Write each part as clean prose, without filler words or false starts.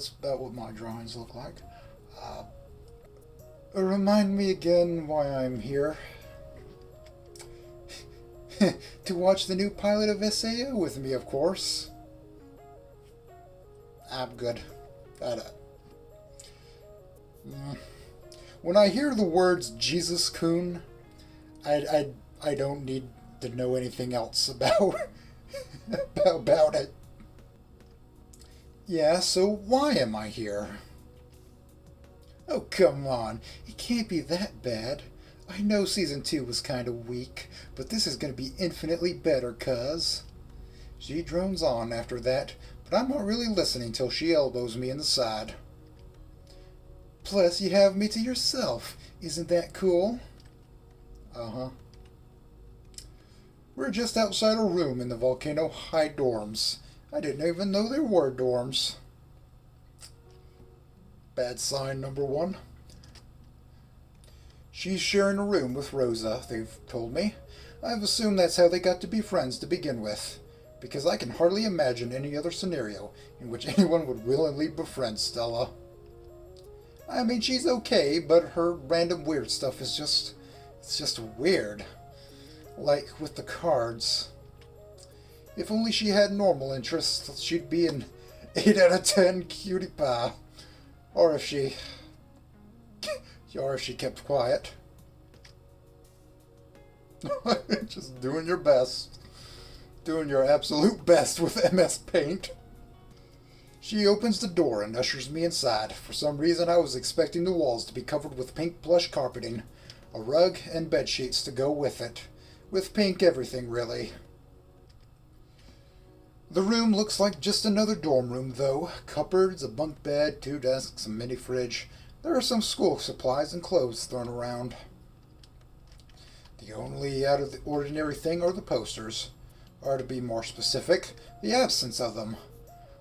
that's about what my drawings look like. Remind me again why I'm here. To watch the new pilot of SAO with me, of course. I'm good. When I hear the words Jesus Coon, I don't need to know anything else about about it. Yeah, so why am I here? Oh, come on. It can't be that bad. I know Season 2 was kinda weak, but this is gonna be infinitely better, cuz. She drones on after that, but I'm not really listening till she elbows me in the side. Plus, you have me to yourself. Isn't that cool? Uh-huh. We're just outside a room in the Volcano High dorms. I didn't even know there were dorms. Bad sign number one. She's sharing a room with Rosa, they've told me. I've assumed that's how they got to be friends to begin with, because I can hardly imagine any other scenario in which anyone would willingly befriend Stella. I mean, she's okay, but her random weird stuff is it's just weird. Like with the cards. If only she had normal interests, she'd be an 8 out of 10 cutie pie. Or if she kept quiet. Just doing your best. Doing your absolute best with MS Paint. She opens the door and ushers me inside. For some reason I was expecting the walls to be covered with pink plush carpeting, a rug, and bed sheets to go with it. With pink everything, really. The room looks like just another dorm room, though. Cupboards, a bunk bed, 2 desks, a mini fridge. There are some school supplies and clothes thrown around. The only out of the ordinary thing are the posters. Or to be more specific, the absence of them.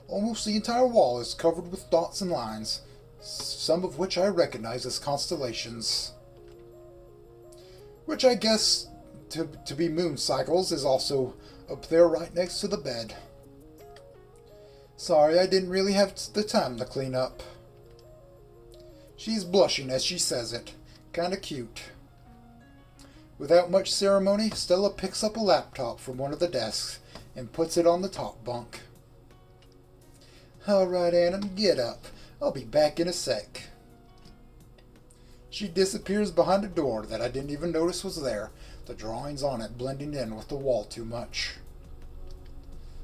Almost the entire wall is covered with dots and lines, some of which I recognize as constellations. Which I guess, to be moon cycles, is also up there right next to the bed. Sorry, I didn't really have the time to clean up. She's blushing as she says it. Kinda cute. Without much ceremony, Stella picks up a laptop from one of the desks and puts it on the top bunk. Alright, Anna, get up. I'll be back in a sec. She disappears behind a door that I didn't even notice was there, the drawings on it blending in with the wall too much.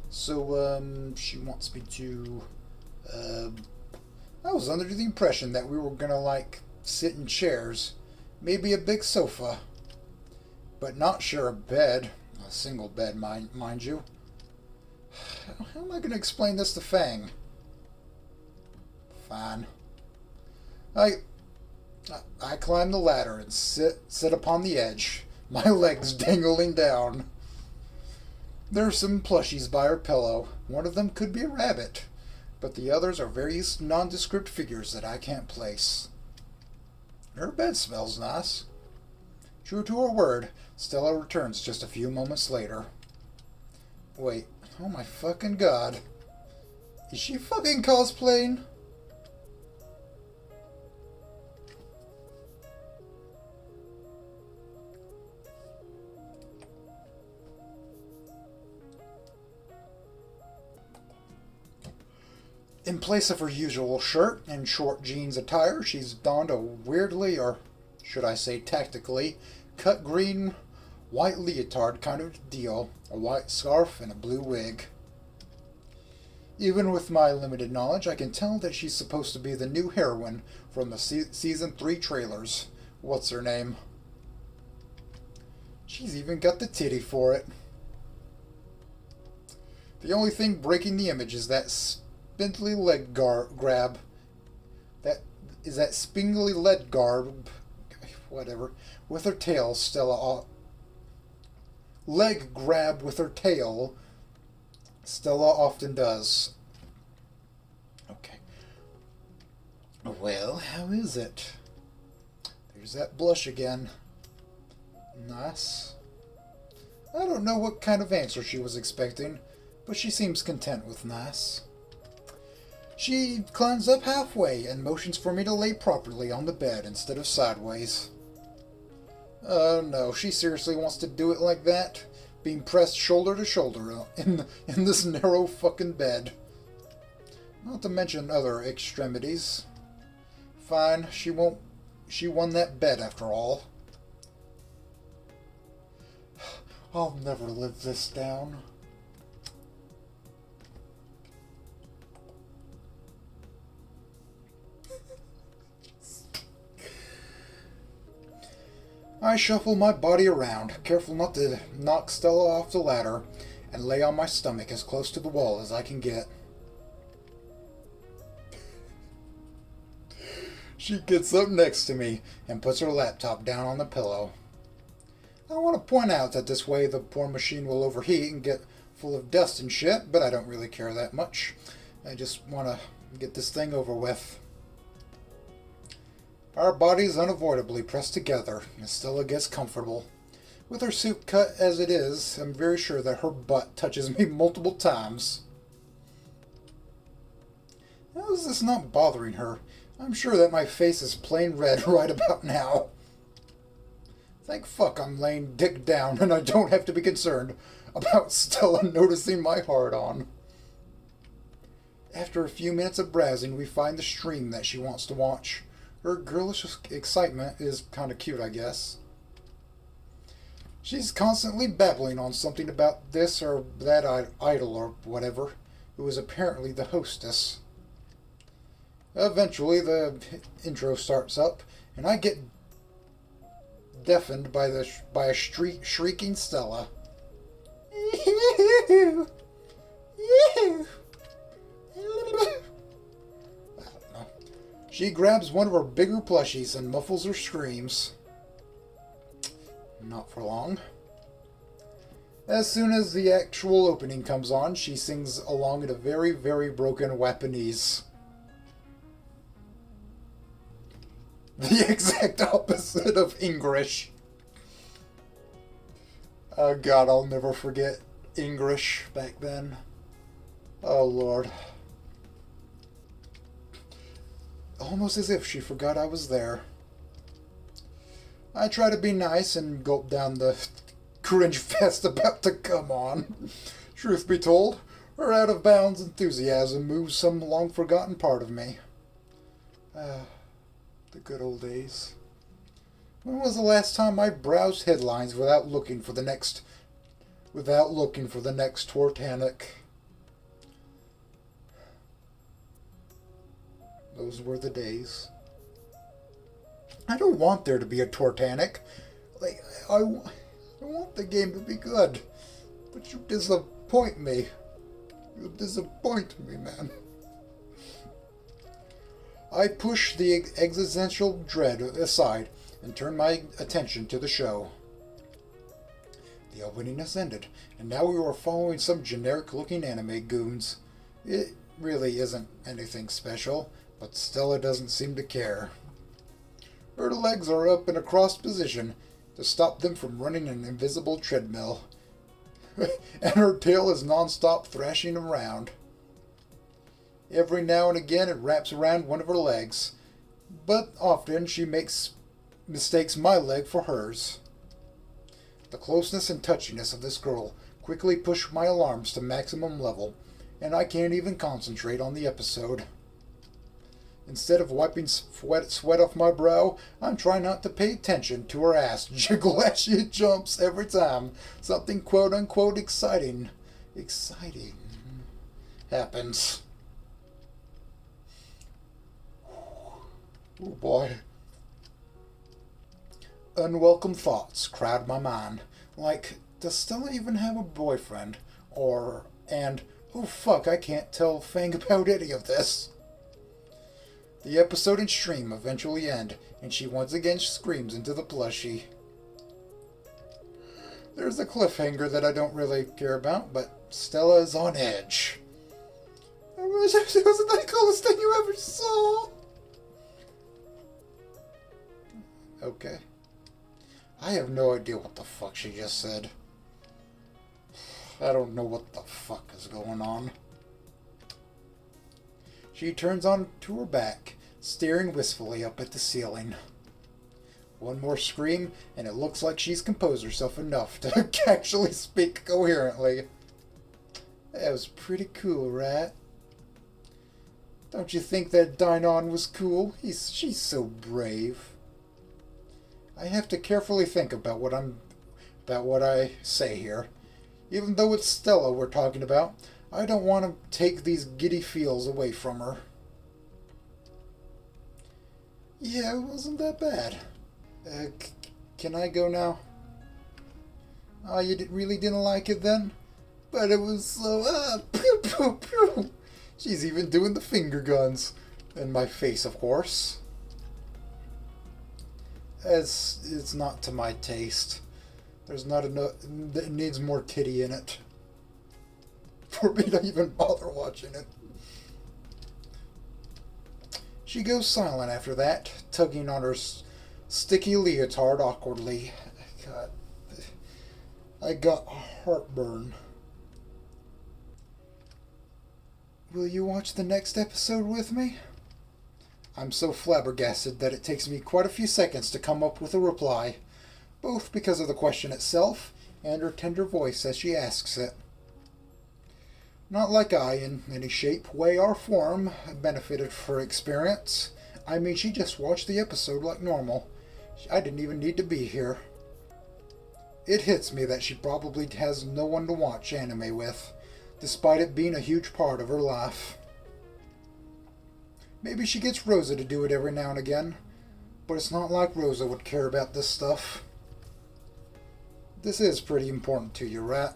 So, she wants me to, I was under the impression that we were gonna, like, sit in chairs. Maybe a big sofa. But not share a bed. A single bed, mind you. How am I gonna explain this to Fang? Fine. I climb the ladder and sit upon the edge, my legs dangling down. There are some plushies by her pillow. One of them could be a rabbit, but the others are various nondescript figures that I can't place. Her bed smells nice. True to her word, Stella returns just a few moments later. Wait, oh my fucking god. Is she fucking cosplaying? In place of her usual shirt and short jeans attire, she's donned a weirdly, or should I say tactically, cut green, white leotard kind of deal, a white scarf, and a blue wig. Even with my limited knowledge, I can tell that she's supposed to be the new heroine from the Season 3 trailers. What's her name? She's even got the titty for it. The only thing breaking the image is that spindly leg grab. That spindly leg garb, whatever, with her tail, leg grab with her tail, Stella often does. Okay. Well, how is it? There's that blush again. Nice. I don't know what kind of answer she was expecting, but she seems content with nice. She climbs up halfway and motions for me to lay properly on the bed instead of sideways. No, she seriously wants to do it like that? Being pressed shoulder to shoulder in this narrow fucking bed. Not to mention other extremities. Fine, she won that bet after all. I'll never live this down. I shuffle my body around, careful not to knock Stella off the ladder, and lay on my stomach as close to the wall as I can get. She gets up next to me and puts her laptop down on the pillow. I want to point out that this way the poor machine will overheat and get full of dust and shit, but I don't really care that much. I just want to get this thing over with. Our bodies unavoidably press together as Stella gets comfortable. With her suit cut as it is, I'm very sure that her butt touches me multiple times. How is this not bothering her? I'm sure that my face is plain red right about now. Thank fuck I'm laying dick down and I don't have to be concerned about Stella noticing my hard-on. After a few minutes of browsing, we find the stream that she wants to watch. Her girlish excitement is kind of cute, I guess. She's constantly babbling on something about this or that idol or whatever, who is apparently the hostess. Eventually, the intro starts up, and I get deafened by a shrieking Stella. She grabs one of her bigger plushies and muffles her screams. Not for long. As soon as the actual opening comes on, she sings along in a very, very broken Wapanese. The exact opposite of English. Oh God, I'll never forget English back then. Oh Lord. Almost as if she forgot I was there. I try to be nice and gulp down the cringe fest about to come on. Truth be told, her out-of-bounds enthusiasm moves some long-forgotten part of me. The good old days. When was the last time I browsed headlines without looking for the next Titanic? Those were the days. I don't want there to be a Titanic. I want the game to be good. But you disappoint me. You disappoint me, man. I push the existential dread aside and turn my attention to the show. The opening has ended, and now we are following some generic-looking anime goons. It really isn't anything special, but Stella doesn't seem to care. Her legs are up in a crossed position to stop them from running an invisible treadmill, and her tail is non-stop thrashing around. Every now and again it wraps around one of her legs, but often she mistakes my leg for hers. The closeness and touchiness of this girl quickly push my alarms to maximum level, and I can't even concentrate on the episode. Instead of wiping sweat off my brow, I'm trying not to pay attention to her ass jiggle as she jumps every time something quote-unquote exciting happens. Oh boy. Unwelcome thoughts crowd my mind, like, does Stella even have a boyfriend? Oh fuck, I can't tell Fang about any of this. The episode and stream eventually end, and she once again screams into the plushie. There's a cliffhanger that I don't really care about, but Stella is on edge. It wasn't the coolest thing you ever saw. Okay. I have no idea what the fuck she just said. I don't know what the fuck is going on. She turns on to her back, staring wistfully up at the ceiling. One more scream, and it looks like she's composed herself enough to actually speak coherently. That was pretty cool, right? Don't you think that Dynon was cool? She's so brave. I have to carefully think about what I say here. Even though it's Stella we're talking about, I don't want to take these giddy feels away from her. Yeah, it wasn't that bad. Can I go now? Oh, you really didn't like it then? But it was so, pew pew pew. She's even doing the finger guns. In my face, of course. It's not to my taste. There's not enough, it needs more titty in it. For me to even bother watching it. She goes silent after that, tugging on her sticky leotard awkwardly. God, I got heartburn. Will you watch the next episode with me? I'm so flabbergasted that it takes me quite a few seconds to come up with a reply, both because of the question itself and her tender voice as she asks it. Not like I, in any shape, way, or form, benefited from her experience. I mean, she just watched the episode like normal. I didn't even need to be here. It hits me that she probably has no one to watch anime with, despite it being a huge part of her life. Maybe she gets Rosa to do it every now and again, but it's not like Rosa would care about this stuff. This is pretty important to you, right?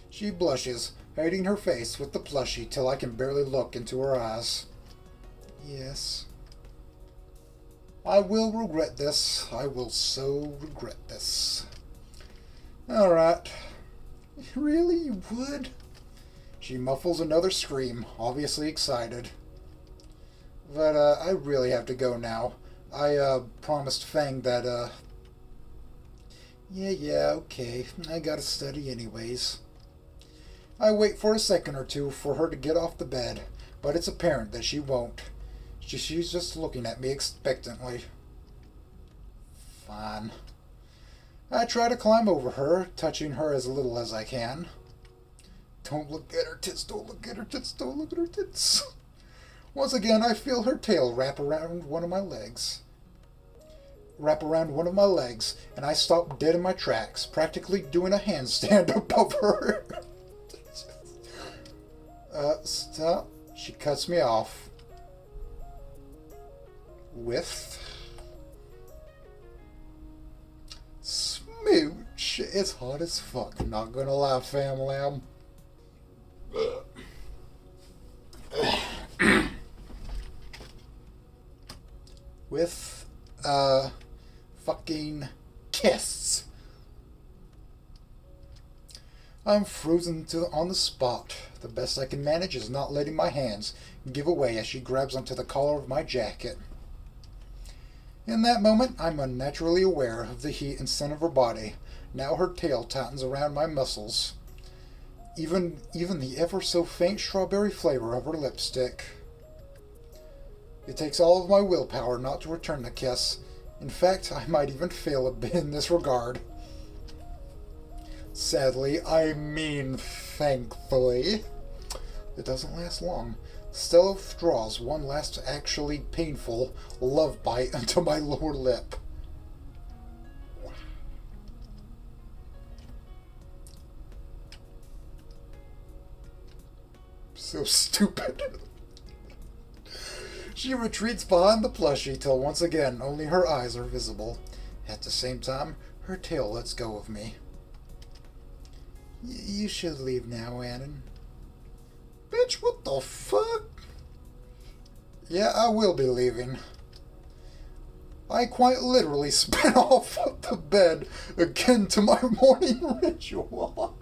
She blushes, hiding her face with the plushie till I can barely look into her eyes. Yes. I will regret this. I will so regret this. Alright. Really, you would? She muffles another scream, obviously excited. But, I really have to go now. I, promised Fang that, Yeah, okay. I gotta study anyways. I wait for a second or two for her to get off the bed, but it's apparent that she won't. She's just looking at me expectantly. Fine. I try to climb over her, touching her as little as I can. Don't look at her tits, don't look at her tits, don't look at her tits. Once again, I feel her tail wrap around one of my legs. And I stop dead in my tracks, practically doing a handstand above her. Stop. She cuts me off. With... smooch. It's hot as fuck, not gonna lie, fam lamb. With a fucking kiss. I'm frozen on the spot. The best I can manage is not letting my hands give away as she grabs onto the collar of my jacket. In that moment, I'm unnaturally aware of the heat and scent of her body. Now her tail tightens around my muscles. Even the ever so faint strawberry flavor of her lipstick. It takes all of my willpower not to return the kiss. In fact, I might even fail a bit in this regard. Sadly, I mean thankfully. It doesn't last long. Stella withdraws one last actually painful love bite into my lower lip. So stupid. She retreats behind the plushie till once again only her eyes are visible. At the same time, her tail lets go of me. You should leave now, Annan. Bitch, what the fuck? Yeah, I will be leaving. I quite literally spin off of the bed again to my morning ritual.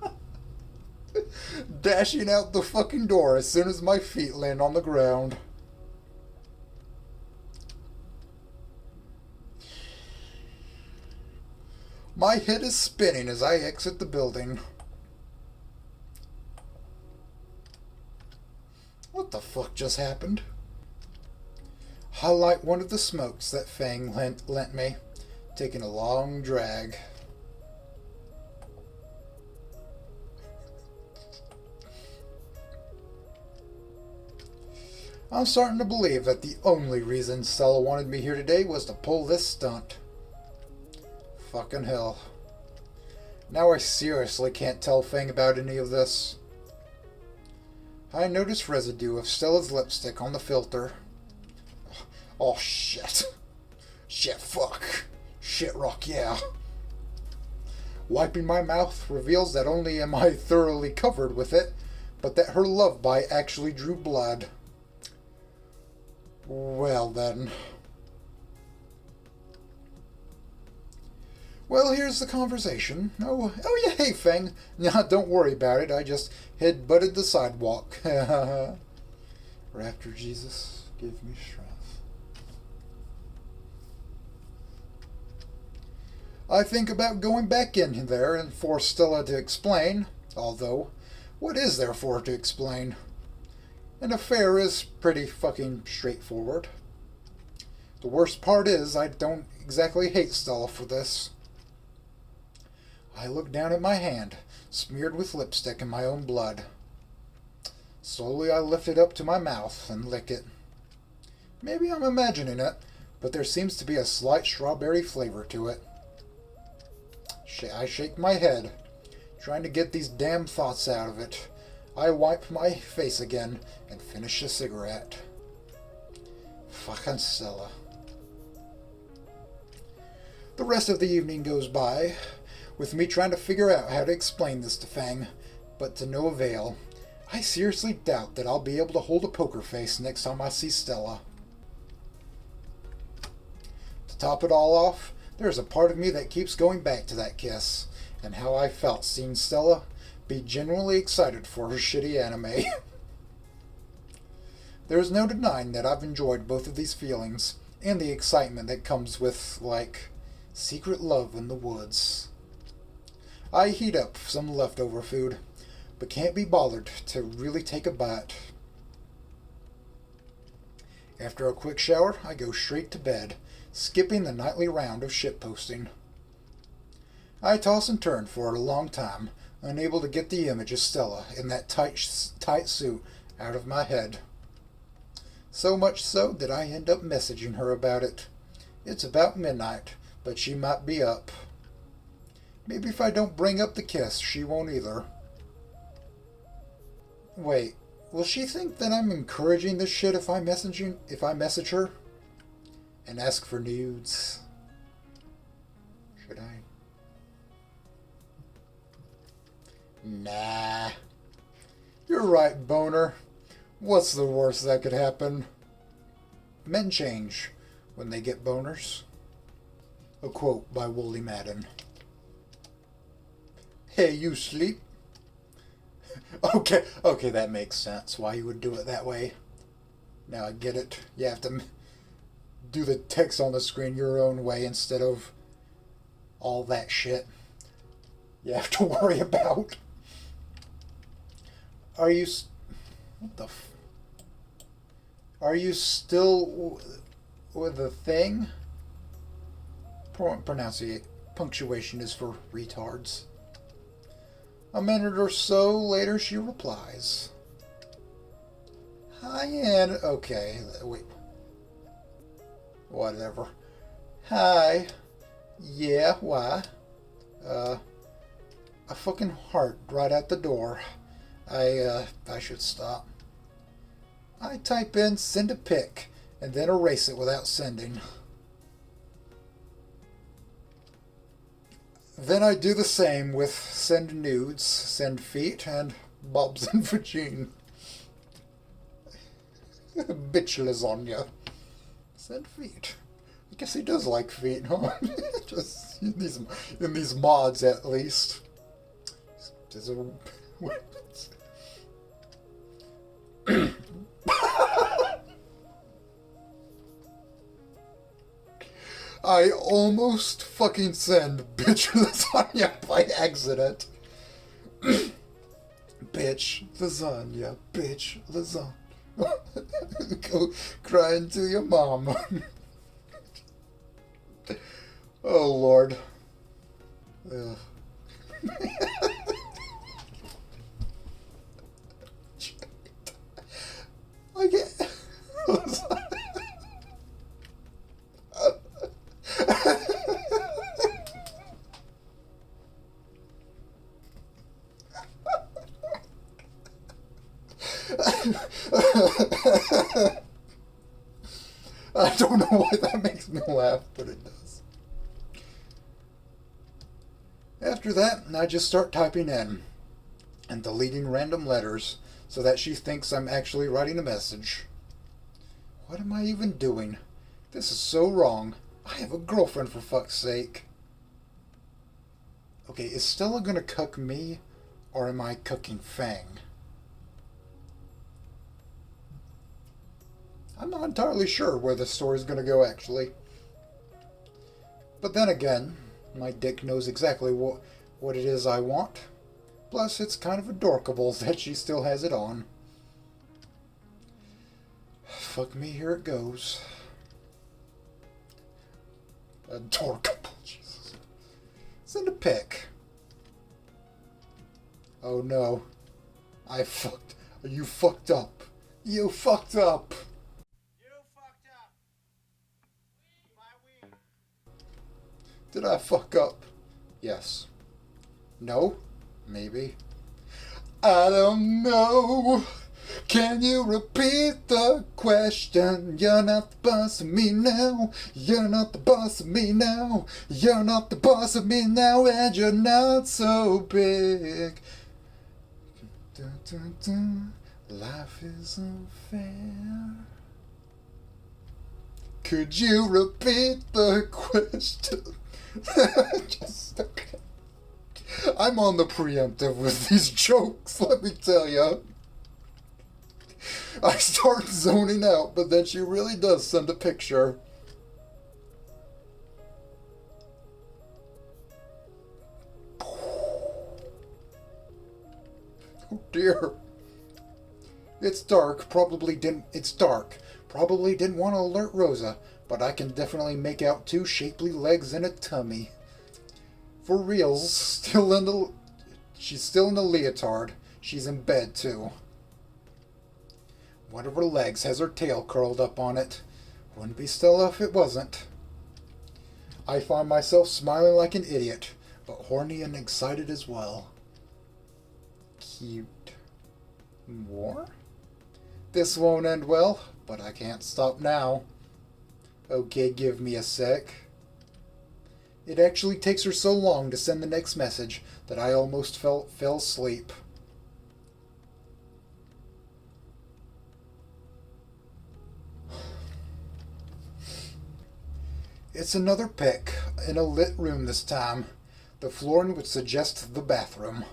Dashing out the fucking door as soon as my feet land on the ground. My head is spinning as I exit the building. What the fuck just happened? I light one of the smokes that Fang lent me, taking a long drag. I'm starting to believe that the only reason Stella wanted me here today was to pull this stunt. Fucking hell. Now I seriously can't tell Fang about any of this. I noticed residue of Stella's lipstick on the filter. Oh shit. Shit fuck. Shit rock yeah. Wiping my mouth reveals that only am I thoroughly covered with it, but that her love bite actually drew blood. Well then. Well, here's the conversation. Oh yeah, hey Fang. Nah, don't worry about it. I just head-butted the sidewalk. Raptor Jesus, give me strength. I think about going back in there and force Stella to explain. Although, what is there for to explain? An affair is pretty fucking straightforward. The worst part is, I don't exactly hate Stella for this. I look down at my hand, smeared with lipstick and my own blood. Slowly I lift it up to my mouth and lick it. Maybe I'm imagining it, but there seems to be a slight strawberry flavor to it. I shake my head, trying to get these damn thoughts out of it. I wipe my face again and finish the cigarette. Fucking Stella. The rest of the evening goes by, with me trying to figure out how to explain this to Fang, but to no avail. I seriously doubt that I'll be able to hold a poker face next time I see Stella. To top it all off, there's a part of me that keeps going back to that kiss, and how I felt seeing Stella be genuinely excited for her shitty anime. There's no denying that I've enjoyed both of these feelings, and the excitement that comes with, like, secret love in the woods. I heat up some leftover food, but can't be bothered to really take a bite. After a quick shower, I go straight to bed, skipping the nightly round of shitposting. I toss and turn for a long time, unable to get the image of Stella in that tight suit out of my head. So much so that I end up messaging her about it. It's about midnight, but she might be up. Maybe if I don't bring up the kiss, she won't either. Wait, will she think that I'm encouraging this shit if I message her? And ask for nudes? Should I? Nah. You're right, boner. What's the worst that could happen? Men change when they get boners. A quote by Wooly Madden. Hey, you sleep? Okay, that makes sense. Why you would do it that way. Now I get it. You have to do the text on the screen your own way instead of all that shit you have to worry about. Are you... What the f... Are you still with the thing? Punctuation is for retards. A minute or so later, she replies. Hi, Ann. Okay, wait. Whatever. Hi. Yeah, why? A fucking heart right at the door. I should stop. I type in send a pic and then erase it without sending. Then I do the same with send nudes, send feet, and bobs and vagine. Bitch lasagna. Send feet. I guess he does like feet, huh? Just in these mods at least. I almost fucking send bitch lasagna by accident. Bitch lasagna, bitch lasagna. Go crying to your mom. Oh, Lord. Ugh. I get. I don't know why that makes me laugh, but it does. After that, I just start typing in and deleting random letters so that she thinks I'm actually writing a message. What am I even doing? This is so wrong. I have a girlfriend, for fuck's sake. Okay, is Stella gonna cuck me, or am I cucking Fang? I'm not entirely sure where the story's gonna go, actually. But then again, my dick knows exactly what it is I want. Plus, it's kind of adorkable that she still has it on. Fuck me, here it goes. Adorkable, Jesus. Send a pic. Oh no. You fucked up. You fucked up. Did I fuck up? Yes. No? Maybe. I don't know. Can you repeat the question? You're not the boss of me now. You're not the boss of me now. You're not the boss of me now, and you're not so big. Dun, dun, dun. Life is unfair. Could you repeat the question? Just okay. I'm on the preemptive with these jokes, let me tell you. I start zoning out, but then she really does send a picture. Oh dear. It's dark, it's dark. Probably didn't want to alert Rosa, but I can definitely make out two shapely legs and a tummy. For reals, she's still in the leotard. She's in bed too. One of her legs has her tail curled up on it. Wouldn't be Stella if it wasn't. I find myself smiling like an idiot, but horny and excited as well. Cute. More? This won't end well, but I can't stop now. Okay, give me a sec. It actually takes her so long to send the next message that I almost fell asleep. It's another pic, in a lit room this time. The flooring would suggest the bathroom.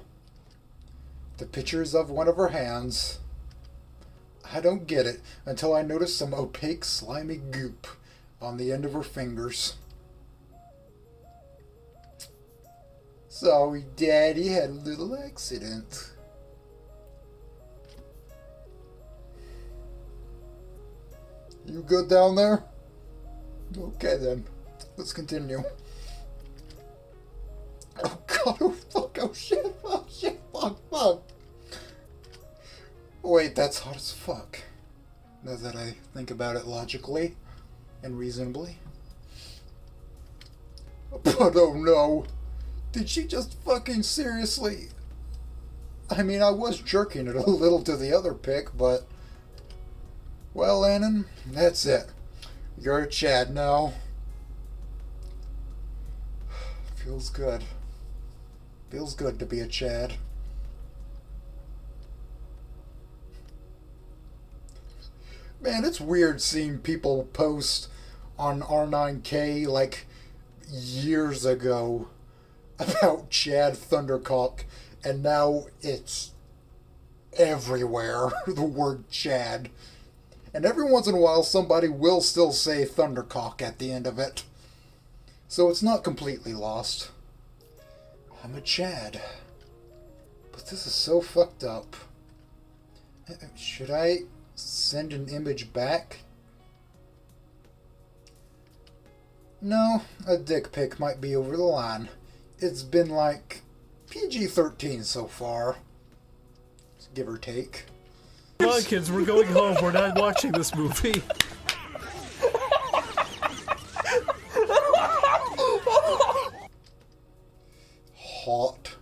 The picture's of one of her hands. I don't get it until I notice some opaque, slimy goop on the end of her fingers. Sorry, Daddy had a little accident. You good down there? Okay then, let's continue. Oh god, oh fuck, oh shit, fuck. Wait, that's hot as fuck. Now that I think about it logically and reasonably. But oh no, did she just fucking seriously? I mean, I was jerking it a little to the other pic, but... Well, Annan, that's it. You're a Chad now. Feels good. Feels good to be a Chad. Man, it's weird seeing people post on R9K like years ago about Chad Thundercock, and now it's everywhere, the word Chad. And every once in a while somebody will still say Thundercock at the end of it. So it's not completely lost. I'm a Chad. But this is so fucked up. Should I Send an image back? No, a dick pic might be over the line. It's been like PG-13 so far. Give or take. Come on, kids, we're going home. We're not watching this movie. Hot.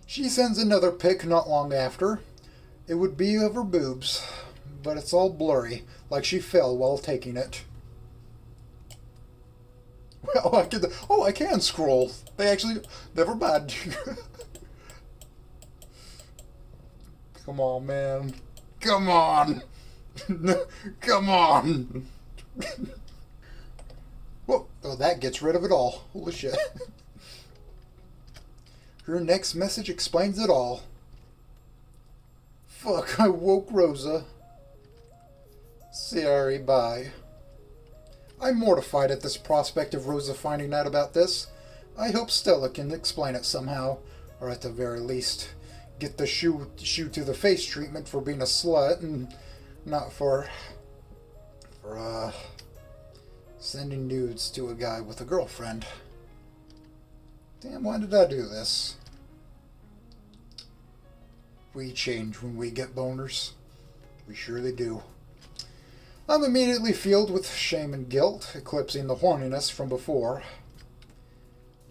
She sends another pic not long after. It would be of her boobs, but it's all blurry, like she fell while taking it. Well, I can scroll. They actually, never mind. Come on, man. Come on. Come on. Whoa, oh, that gets rid of it all. Holy shit. Her next message explains it all. Fuck, I woke Rosa. Sorry, bye. I'm mortified at this prospect of Rosa finding out about this. I hope Stella can explain it somehow, or at the very least, get the shoe to the face treatment for being a slut and not for sending nudes to a guy with a girlfriend. Damn, why did I do this? We change when we get boners. We surely do. I'm immediately filled with shame and guilt, eclipsing the horniness from before.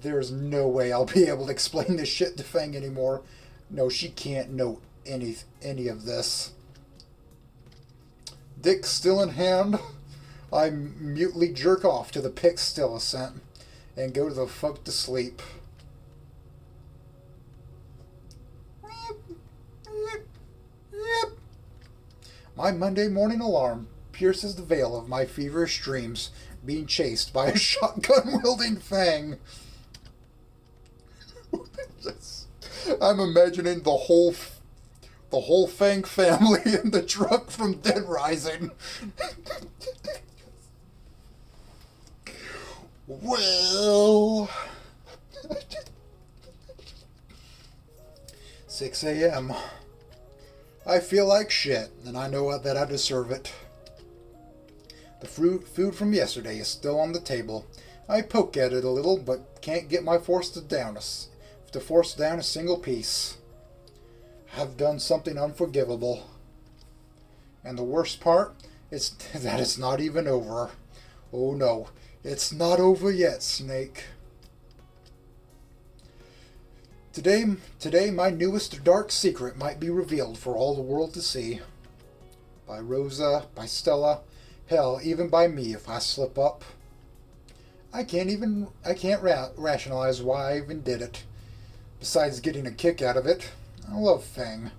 There's no way I'll be able to explain this shit to Fang anymore. No, she can't know any of this. Dick still in hand, I mutely jerk off to the pic Stella sent and go the fuck to sleep. My Monday morning alarm pierces the veil of my feverish dreams, being chased by a shotgun-wielding Fang. I'm imagining the whole Fang family in the truck from Dead Rising. Well, 6 a.m. I feel like shit, and I know that I deserve it. The food from yesterday is still on the table. I poke at it a little, but can't get my force down a single piece. I've done something unforgivable. And the worst part is that it's not even over. Oh no, it's not over yet, Snake. Today my newest dark secret might be revealed for all the world to see. By Rosa, by Stella, hell, even by me if I slip up. I can't rationalize why I even did it. Besides getting a kick out of it, I love Fang.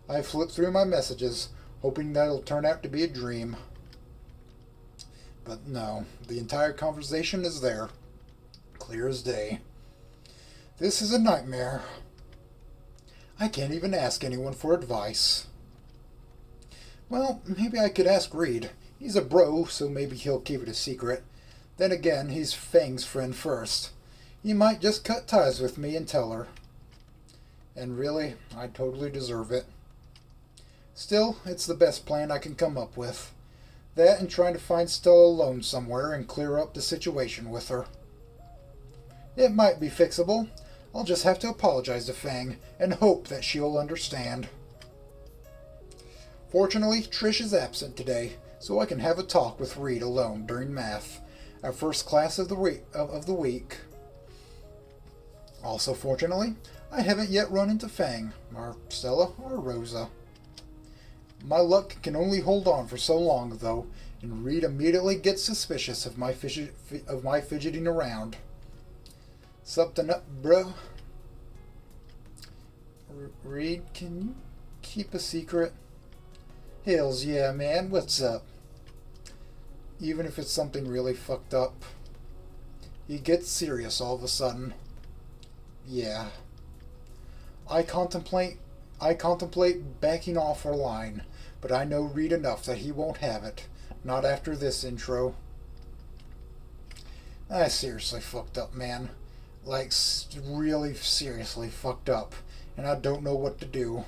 I flip through my messages, hoping that it'll turn out to be a dream. But no, the entire conversation is there. Clear as day. This is a nightmare. I can't even ask anyone for advice. Well, maybe I could ask Reed. He's a bro, so maybe he'll keep it a secret. Then again, he's Fang's friend first. He might just cut ties with me and tell her. And really, I totally deserve it. Still, it's the best plan I can come up with. That and trying to find Stella alone somewhere and clear up the situation with her. It might be fixable. I'll just have to apologize to Fang and hope that she'll understand. Fortunately, Trish is absent today, so I can have a talk with Reed alone during math, our first class of the week. Also, fortunately, I haven't yet run into Fang, or Stella, or Rosa. My luck can only hold on for so long, though, and Reed immediately gets suspicious of my fidgeting around. Something up, bro? Reed, can you keep a secret? Hells yeah, man, what's up? Even if it's something really fucked up. He gets serious all of a sudden. Yeah. I contemplate backing off our line, but I know Reed enough that he won't have it. Not after this intro. I seriously fucked up, man. like really seriously fucked up, and I don't know what to do.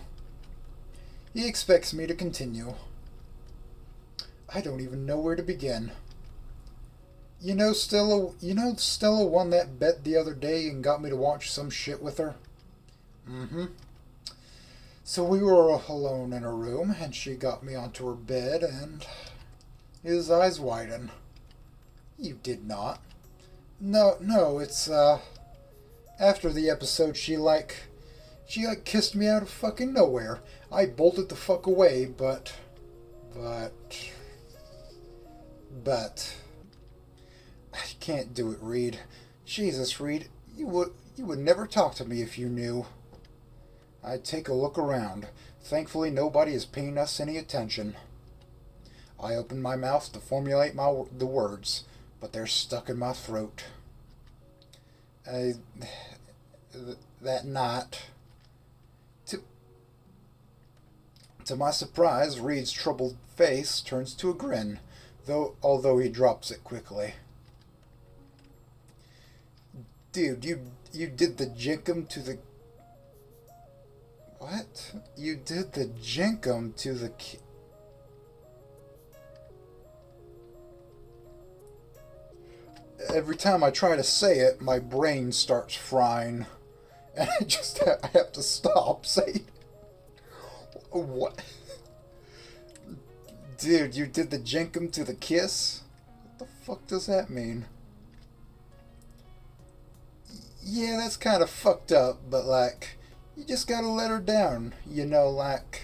He expects me to continue. I don't even know where to begin. Stella won that bet the other day and got me to watch some shit with her? Mm-hmm. So we were alone in her room, and she got me onto her bed, and his eyes widen. You did not. No, it's, after the episode, she kissed me out of fucking nowhere. I bolted the fuck away, but, I can't do it, Reed. Jesus, Reed, you would never talk to me if you knew. I take a look around. Thankfully, nobody is paying us any attention. I open my mouth to formulate the words, but they're stuck in my throat. That night. To my surprise, Reed's troubled face turns to a grin, although he drops it quickly. Dude, you did the jinkum to the... What? You did the jinkum to the... Every time I try to say it, my brain starts frying. And I have to stop saying... What? Dude, you did the jinkum to the kiss? What the fuck does that mean? Yeah, that's kind of fucked up, but like, you just gotta let her down. Like,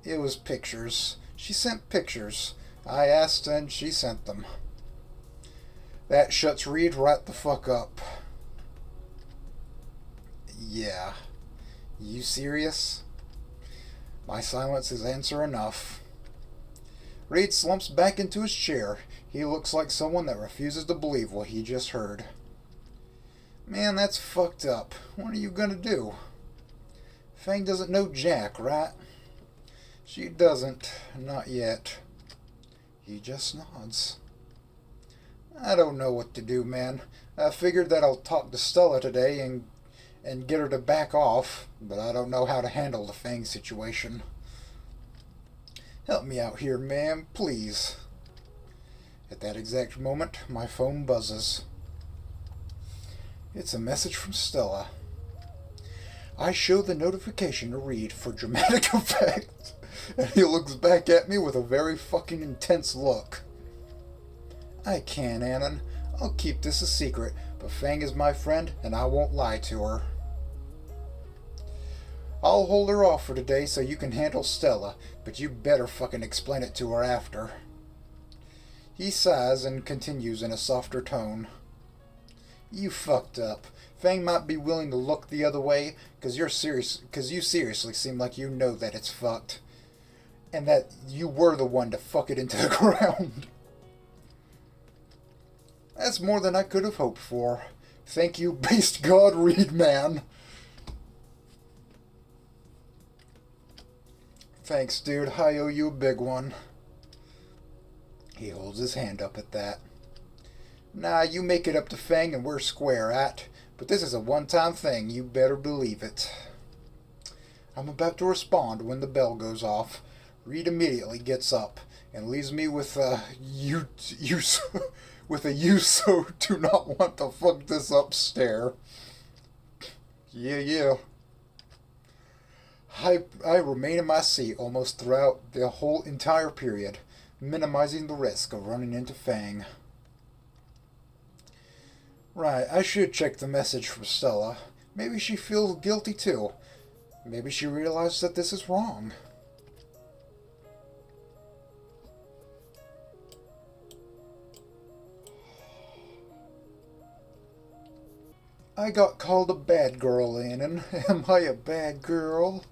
it was pictures. She sent pictures. I asked and she sent them. That shuts Reed right the fuck up. Yeah. You serious? My silence is answer enough. Reed slumps back into his chair. He looks like someone that refuses to believe what he just heard. Man, that's fucked up. What are you gonna do? Fang doesn't know Jack, right? She doesn't. Not yet. He just nods. I don't know what to do, man. I figured that I'll talk to Stella today and get her to back off, but I don't know how to handle the Fang situation. Help me out here, ma'am, please. At that exact moment, my phone buzzes. It's a message from Stella. I show the notification to Reed for dramatic effect, and he looks back at me with a very fucking intense look. I can, Annan. I'll keep this a secret, but Fang is my friend, and I won't lie to her. I'll hold her off for today so you can handle Stella, but you better fucking explain it to her after. He sighs and continues in a softer tone. You fucked up. Fang might be willing to look the other way, because you seriously seem like you know that it's fucked. And that you were the one to fuck it into the ground. That's more than I could have hoped for. Thank you, based God Reed, man. Thanks, dude. I owe you a big one. He holds his hand up at that. Nah, you make it up to Fang and we're square, at. But this is a one-time thing, you better believe it. I'm about to respond when the bell goes off. Reed immediately gets up and leaves me with you so do not want to fuck this up stare. Yeah. I remain in my seat almost throughout the whole entire period, minimizing the risk of running into Fang. Right, I should check the message from Stella. Maybe she feels guilty too. Maybe she realized that this is wrong. I got called a bad girl, Annan. Am I a bad girl?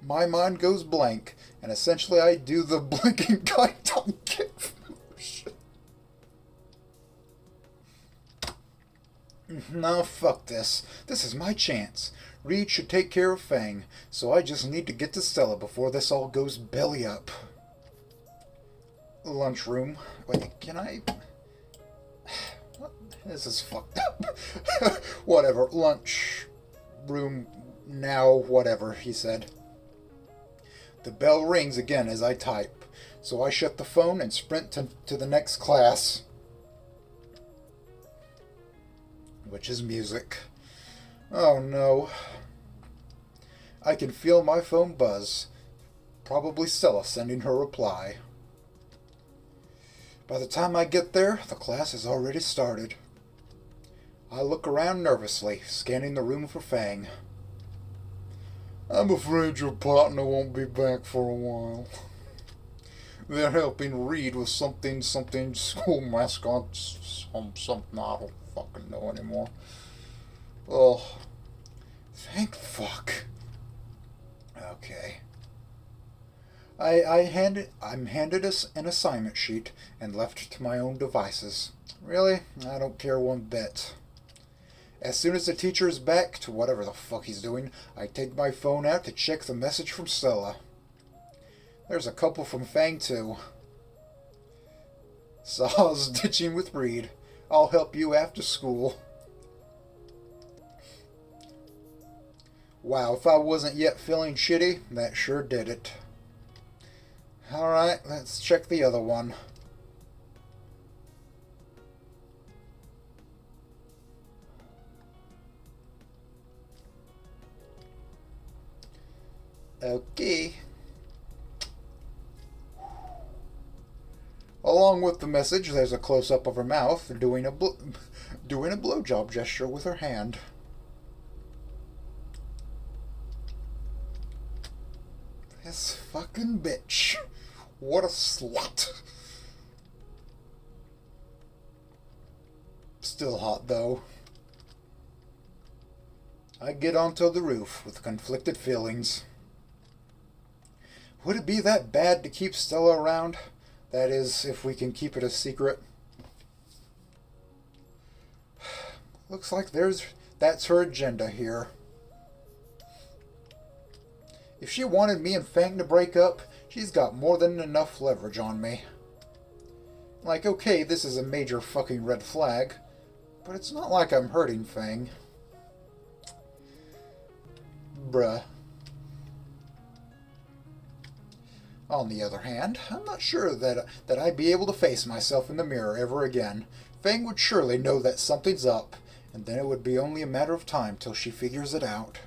My mind goes blank, and essentially I do the blinking guy don't give motion. No, fuck this. This is my chance. Reed should take care of Fang, so I just need to get to Stella before this all goes belly up. Lunchroom. Wait, can I... What? This is fucked up. Whatever. Lunch. Room. Now. Whatever, he said. The bell rings again as I type, so I shut the phone and sprint to the next class. Which is music. Oh no. I can feel my phone buzz. Probably Stella sending her reply. By the time I get there, the class has already started. I look around nervously, scanning the room for Fang. I'm afraid your partner won't be back for a while. They're helping Reed with something school mascot, something I don't fucking know anymore. Oh, thank fuck. Okay. I'm handed an assignment sheet and left to my own devices. Really? I don't care one bit. As soon as the teacher is back to whatever the fuck he's doing, I take my phone out to check the message from Stella. There's a couple from Fang too. Saw's ditching with Reed. I'll help you after school. Wow, if I wasn't yet feeling shitty, that sure did it. Alright, let's check the other one. Okay. Along with the message, there's a close-up of her mouth doing a blowjob gesture with her hand. This fucking bitch. What a slut. Still hot, though. I get onto the roof with conflicted feelings. Would it be that bad to keep Stella around? That is, if we can keep it a secret. Looks like that's her agenda here. If she wanted me and Fang to break up, she's got more than enough leverage on me. Like, okay, this is a major fucking red flag, but it's not like I'm hurting Fang. Bruh. On the other hand, I'm not sure that I'd be able to face myself in the mirror ever again. Fang would surely know that something's up, and then it would be only a matter of time till she figures it out.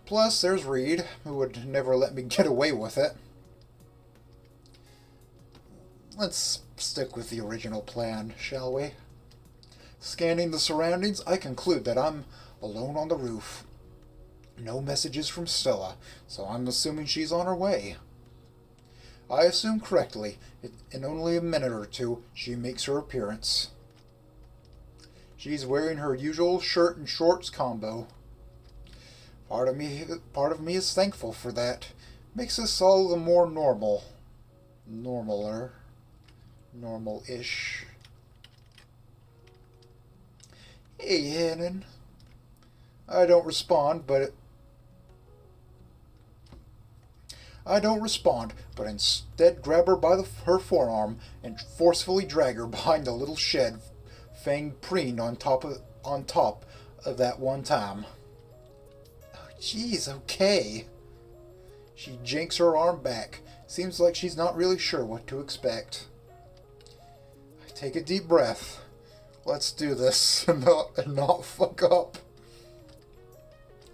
Plus, there's Reed, who would never let me get away with it. Let's stick with the original plan, shall we? Scanning the surroundings, I conclude that I'm alone on the roof. No messages from Stella, so I'm assuming she's on her way. I assume correctly. In only a minute or two, she makes her appearance. She's wearing her usual shirt and shorts combo. Part of me is thankful for that. Makes us all the more normal. Normaler. Normal-ish. Hey, Hannon. I don't respond, but instead grab her by her forearm and forcefully drag her behind the little shed Fang preened on top of that one time. Oh, jeez, okay. She jinks her arm back. Seems like she's not really sure what to expect. I take a deep breath. Let's do this and not fuck up.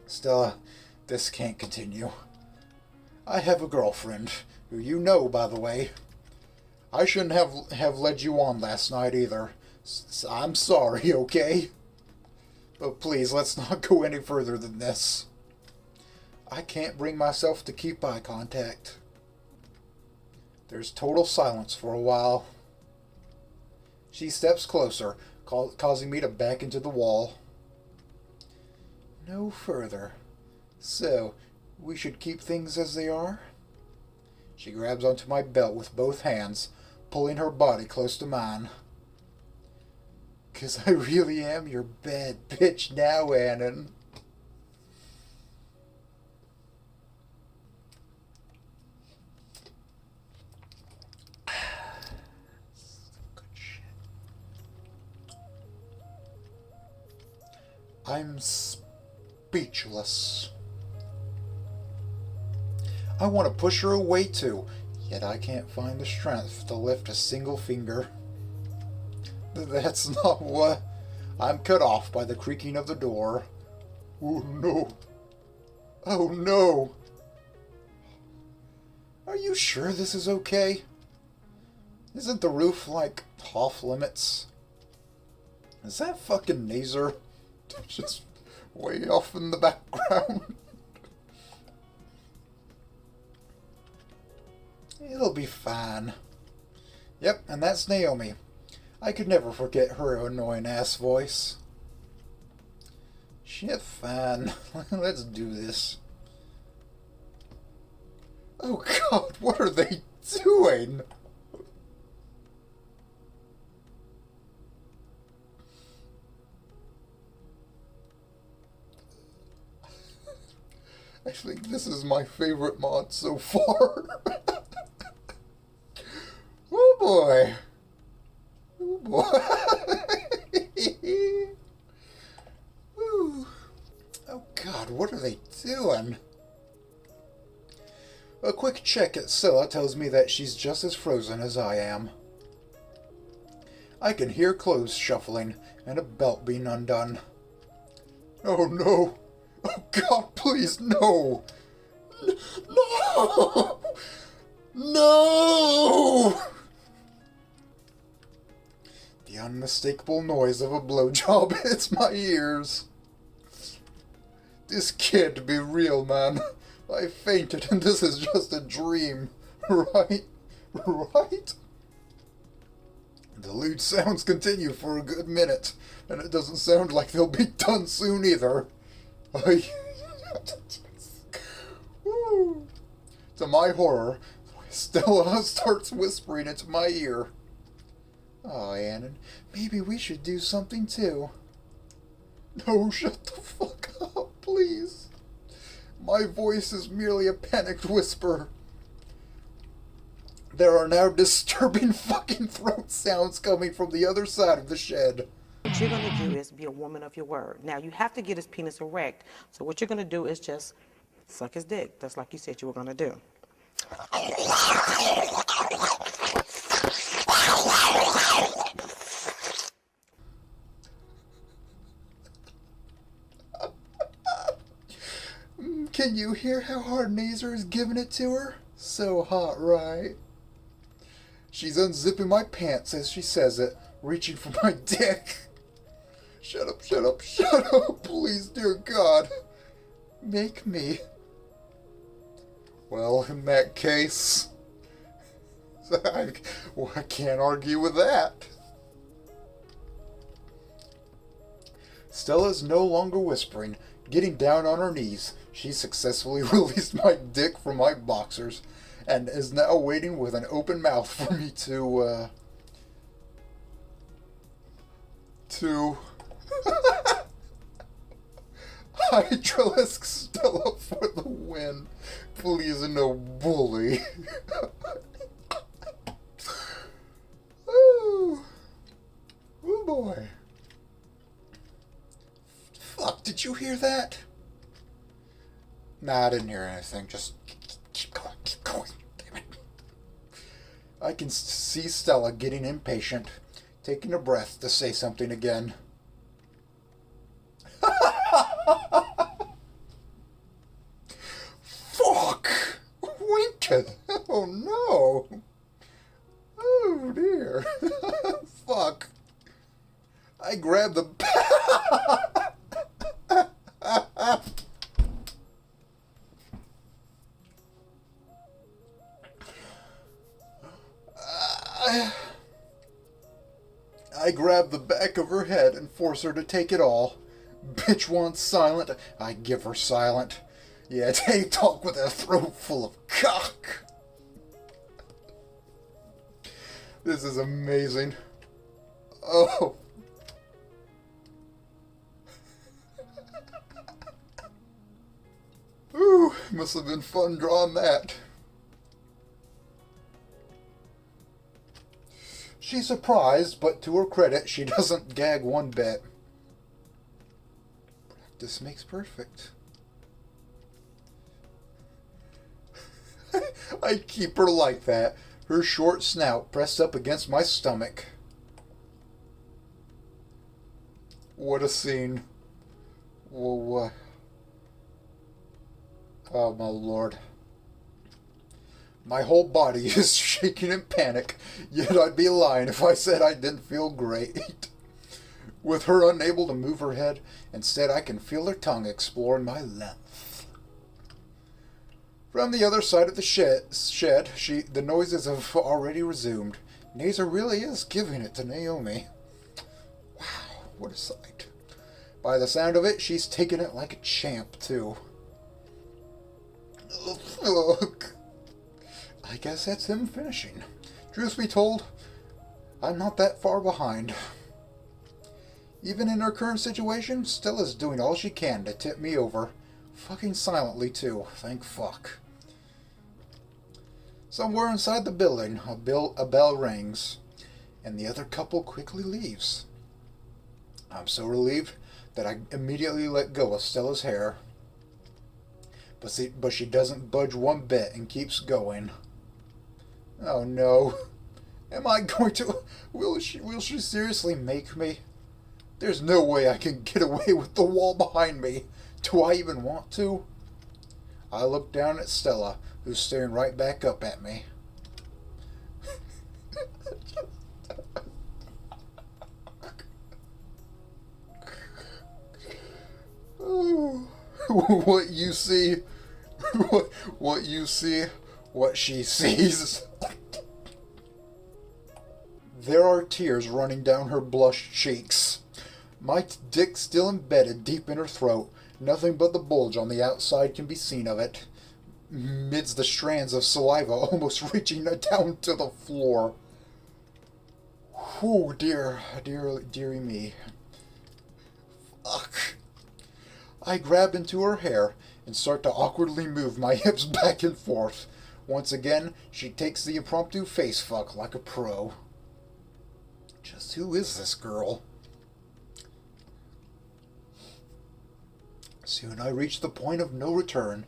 Stella, this can't continue. I have a girlfriend, who you know, by the way. I shouldn't have led you on last night either. I'm sorry, okay? But please, let's not go any further than this. I can't bring myself to keep eye contact. There's total silence for a while. She steps closer, causing me to back into the wall. No further. So, we should keep things as they are? She grabs onto my belt with both hands, pulling her body close to mine. 'Cause I really am your bad bitch now, Annan. Good shit. I'm speechless. I want to push her away too, yet I can't find the strength to lift a single finger. That's not what... I'm cut off by the creaking of the door. Oh no. Oh no. Are you sure this is okay? Isn't the roof like off limits? Is that fucking Naser just way off in the background? It'll be fine. Yep, and that's Naomi. I could never forget her annoying ass voice. Shit, fine. Let's do this. Oh god, what are they doing? I think this is my favorite mod so far. Oh boy. Oh boy. Ooh. Oh god, what are they doing? A quick check at Stella tells me that she's just as frozen as I am. I can hear clothes shuffling and a belt being undone. Oh no! Oh god, please, no! No! No! The unmistakable noise of a blowjob hits my ears. This can't be real, man. I fainted and this is just a dream. Right? Right? The lewd sounds continue for a good minute, and it doesn't sound like they'll be done soon either. To my horror, Stella starts whispering into my ear. Oh, Annan, maybe we should do something too. No, shut the fuck up, please. My voice is merely a panicked whisper. There are now disturbing fucking throat sounds coming from the other side of the shed. What you're going to do is be a woman of your word. Now, you have to get his penis erect. So what you're going to do is just suck his dick. That's like you said you were going to do. Can you hear how hard Naser is giving it to her? So hot, right? She's unzipping my pants as she says it, reaching for my dick. Shut up, shut up, shut up, please, dear God. Make me. Well, in that case, I can't argue with that. Stella's no longer whispering. Getting down on her knees, she successfully released my dick from my boxers and is now waiting with an open mouth for me to hydraulic Stella for the win. Please, no bully. Ooh. Oh boy. Fuck, did you hear that? Nah, I didn't hear anything. Just keep going, keep going. Damn it. I can see Stella getting impatient, taking a breath to say something again. Fuck! Winkin! Oh no! Oh dear. Fuck. I grabbed the... I grab the back of her head and force her to take it all. Bitch wants silent, I give her silent. Yeah, take talk with a throat full of cock. This is amazing. Oh. Ooh, must have been fun drawing that. She's surprised, but to her credit, she doesn't gag one bit. This makes perfect. I keep her like that, her short snout pressed up against my stomach. What a scene. Whoa. Oh my lord. My whole body is shaking in panic, yet I'd be lying if I said I didn't feel great. With her unable to move her head, instead I can feel her tongue exploring my length. From the other side of the shed, the noises have already resumed. Nazer really is giving it to Naomi. Wow, what a sight. By the sound of it, she's taking it like a champ, too. Ugh. I guess that's him finishing. Truth be told, I'm not that far behind. Even in her current situation, Stella's doing all she can to tip me over. Fucking silently, too. Thank fuck. Somewhere inside the building, a bell rings, and the other couple quickly leaves. I'm so relieved that I immediately let go of Stella's hair. But she doesn't budge one bit and keeps going. Oh no. Am I going to... Will she seriously make me? There's no way I can get away with the wall behind me. Do I even want to? I look down at Stella, who's staring right back up at me. Oh, what you see, what you see, what she sees. There are tears running down her blushed cheeks. My dick still embedded deep in her throat. Nothing but the bulge on the outside can be seen of it, amidst the strands of saliva almost reaching down to the floor. Whew, dearie me. Fuck. I grab into her hair and start to awkwardly move my hips back and forth. Once again, she takes the impromptu face fuck like a pro. Just who is this girl? Soon I reach the point of no return.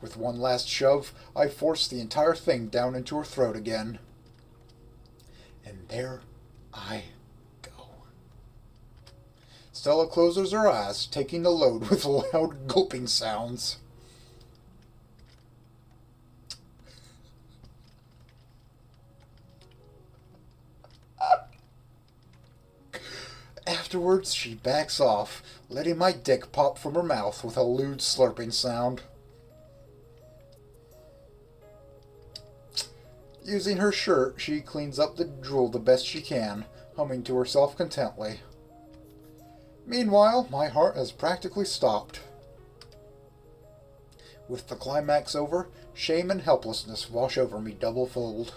With one last shove, I force the entire thing down into her throat again. And there I go. Stella closes her eyes, taking the load with loud gulping sounds. Afterwards, she backs off, letting my dick pop from her mouth with a lewd slurping sound. Using her shirt, she cleans up the drool the best she can, humming to herself contently. Meanwhile, my heart has practically stopped. With the climax over, shame and helplessness wash over me double-fold.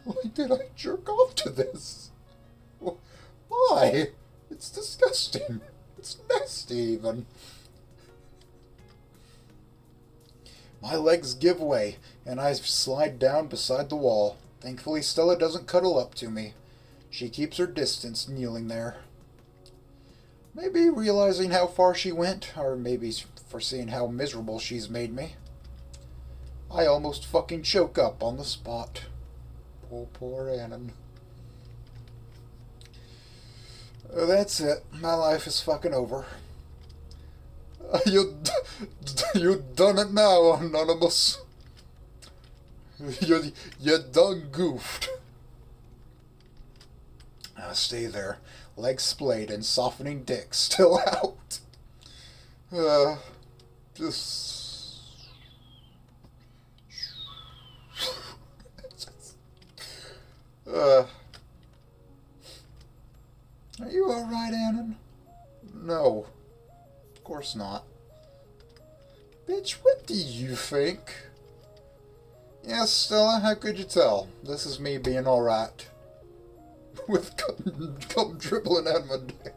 Why did I jerk off to this? Why? It's disgusting. It's nasty, even. My legs give way, and I slide down beside the wall. Thankfully, Stella doesn't cuddle up to me. She keeps her distance, kneeling there. Maybe realizing how far she went, or maybe foreseeing how miserable she's made me. I almost fucking choke up on the spot. Poor Annan. That's it. My life is fucking over. You done it now, Anonymous. You done goofed. Stay there, legs splayed and softening dick still out. Are you alright, Annan? No. Of course not. Bitch, what do you think? Yes, Stella, how could you tell? This is me being alright. With cum dribbling out my dick.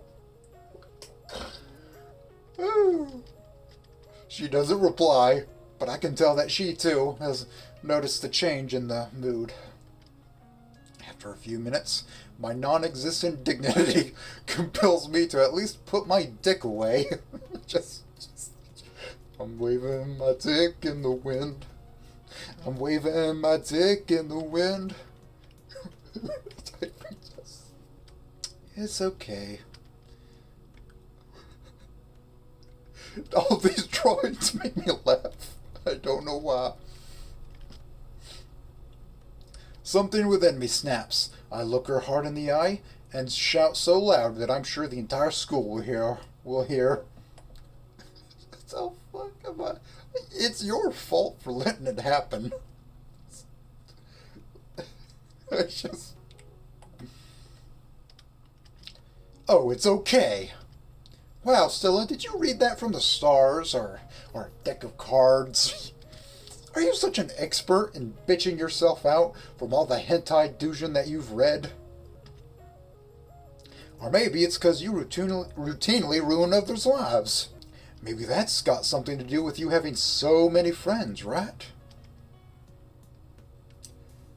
She doesn't reply, but I can tell that she, too, has noticed the change in the mood. After a few minutes, my non-existent dignity compels me to at least put my dick away. just, I'm waving my dick in the wind. I'm waving my dick in the wind. It's okay. All these drawings make me laugh. I don't know why. Something within me snaps. I look her hard in the eye and shout so loud that I'm sure the entire school will hear. So fuck am I? It's your fault for letting it happen. It's just... Oh, it's okay. Wow, Stella, did you read that from the stars or a deck of cards? Are you such an expert in bitching yourself out from all the hentai douchen that you've read? Or maybe it's because you routinely ruin others' lives. Maybe that's got something to do with you having so many friends, right?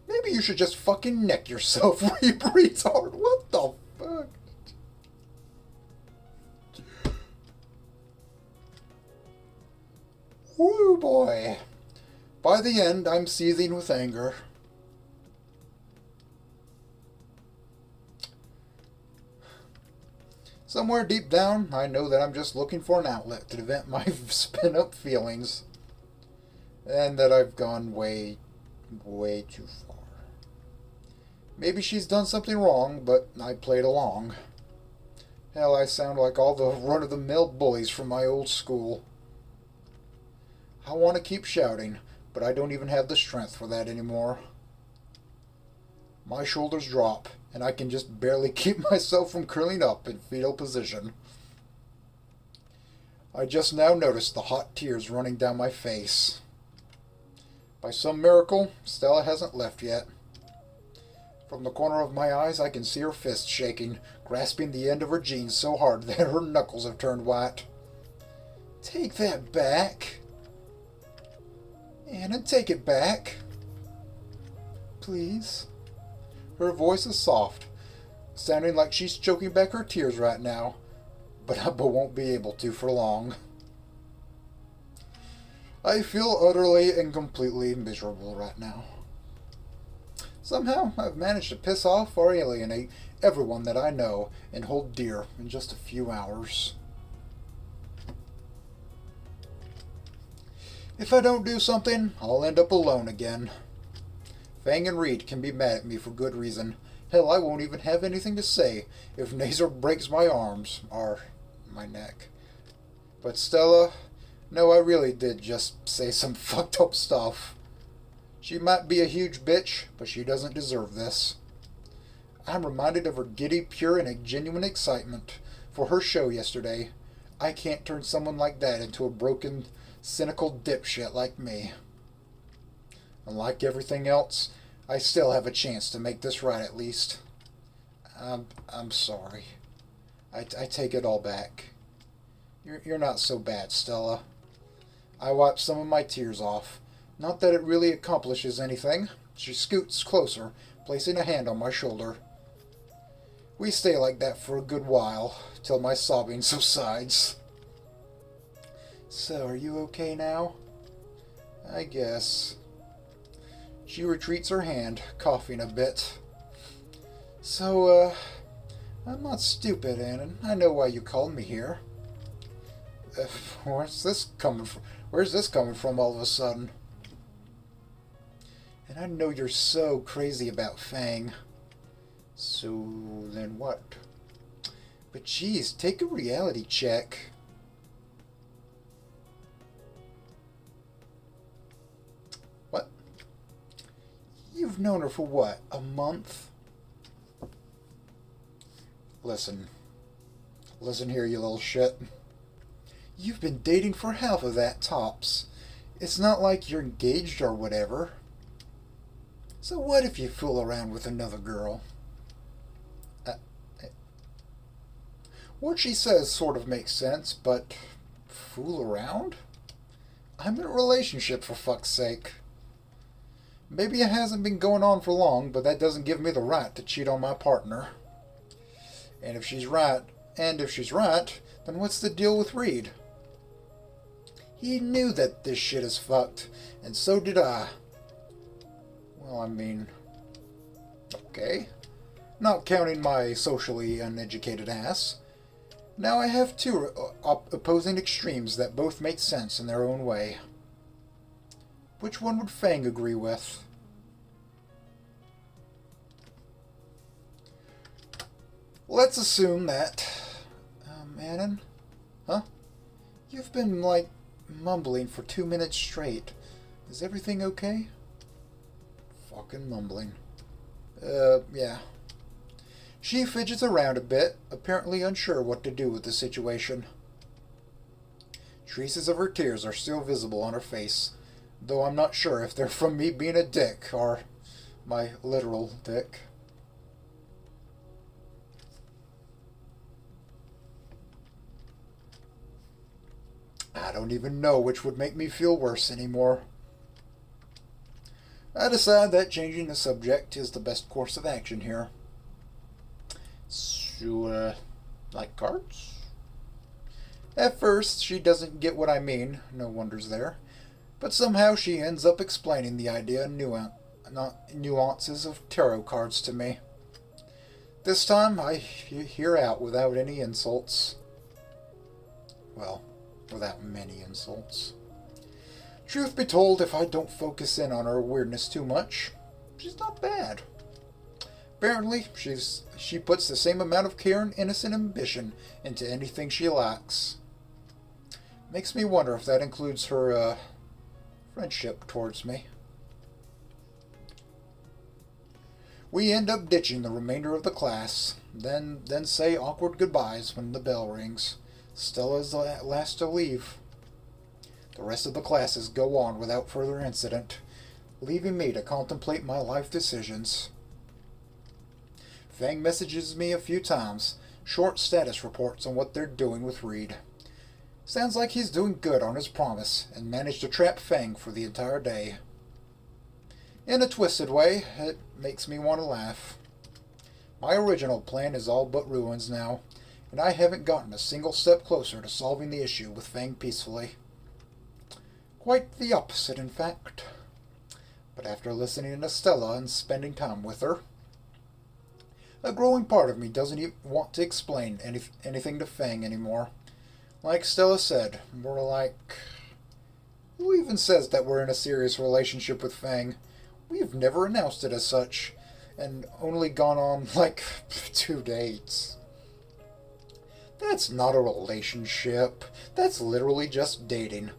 Maybe you should just fucking neck yourself, retard. What the fuck? Woo boy. By the end, I'm seething with anger. Somewhere deep down, I know that I'm just looking for an outlet to vent my spin-up feelings. And that I've gone way, way too far. Maybe she's done something wrong, but I played along. Hell, I sound like all the run-of-the-mill bullies from my old school. I want to keep shouting, but I don't even have the strength for that anymore. My shoulders drop, and I can just barely keep myself from curling up in fetal position. I just now noticed the hot tears running down my face. By some miracle, Stella hasn't left yet. From the corner of my eyes, I can see her fist shaking, grasping the end of her jeans so hard that her knuckles have turned white. Take that back. Anna, take it back. Please. Her voice is soft, sounding like she's choking back her tears right now, but I won't be able to for long. I feel utterly and completely miserable right now. Somehow, I've managed to piss off or alienate everyone that I know and hold dear in just a few hours. If I don't do something, I'll end up alone again. Fang and Reed can be mad at me for good reason. Hell, I won't even have anything to say if Nazar breaks my arms, or my neck. But Stella, no, I really did just say some fucked up stuff. She might be a huge bitch, but she doesn't deserve this. I'm reminded of her giddy, pure, and genuine excitement for her show yesterday. I can't turn someone like that into a broken, cynical dipshit like me. Unlike everything else, I still have a chance to make this right at least. I'm sorry. I take it all back. You're not so bad, Stella. I wiped some of my tears off. Not that it really accomplishes anything. She scoots closer, placing a hand on my shoulder. We stay like that for a good while, till my sobbing subsides. So, are you okay now? I guess. She retreats her hand, coughing a bit. So, I'm not stupid, Anna. I know why you called me here. Where's this coming from all of a sudden? And I know you're so crazy about Fang. So, then what? But geez, take a reality check. What? You've known her for what, a month? Listen here, you little shit. You've been dating for half of that, tops. It's not like you're engaged or whatever. So what if you fool around with another girl? What she says sort of makes sense, but fool around? I'm in a relationship, for fuck's sake. Maybe it hasn't been going on for long, but that doesn't give me the right to cheat on my partner. And if she's right, then what's the deal with Reed? He knew that this shit is fucked, and so did I. Well, I mean, okay. Not counting my socially uneducated ass. Now I have two opposing extremes that both make sense in their own way. Which one would Fang agree with? Let's assume that... Manon? Huh? You've been, like, mumbling for 2 minutes straight. Is everything okay? Fucking mumbling. Yeah. She fidgets around a bit, apparently unsure what to do with the situation. Traces of her tears are still visible on her face, though I'm not sure if they're from me being a dick or my literal dick. I don't even know which would make me feel worse anymore. I decide that changing the subject is the best course of action here. So, like cards? At first, she doesn't get what I mean, no wonders there. But somehow she ends up explaining the idea and nuances of tarot cards to me. This time, I hear out without any insults. Well, without many insults. Truth be told, if I don't focus in on her weirdness too much, she's not bad. Apparently, she puts the same amount of care and innocent ambition into anything she likes. Makes me wonder if that includes her, friendship towards me. We end up ditching the remainder of the class, then say awkward goodbyes when the bell rings. Stella is the last to leave. The rest of the classes go on without further incident, leaving me to contemplate my life decisions. Fang messages me a few times, short status reports on what they're doing with Reed. Sounds like he's doing good on his promise, and managed to trap Fang for the entire day. In a twisted way, it makes me want to laugh. My original plan is all but ruins now, and I haven't gotten a single step closer to solving the issue with Fang peacefully. Quite the opposite, in fact. But after listening to Stella and spending time with her, a growing part of me doesn't even want to explain anything to Fang anymore. Like Stella said, we're like... Who even says that we're in a serious relationship with Fang? We've never announced it as such, and only gone on, like, 2 dates. That's not a relationship. That's literally just dating.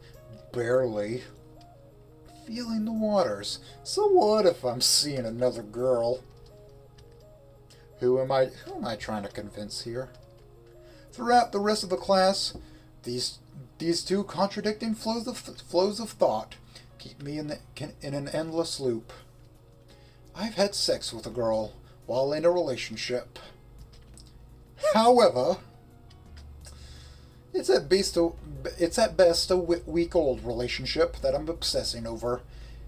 Barely. Feeling the waters. So what if I'm seeing another girl? Who am I trying to convince here? Throughout the rest of the class, these two contradicting flows of thought keep me in an endless loop. I've had sex with a girl while in a relationship. However, it's at best a week-old relationship that I'm obsessing over,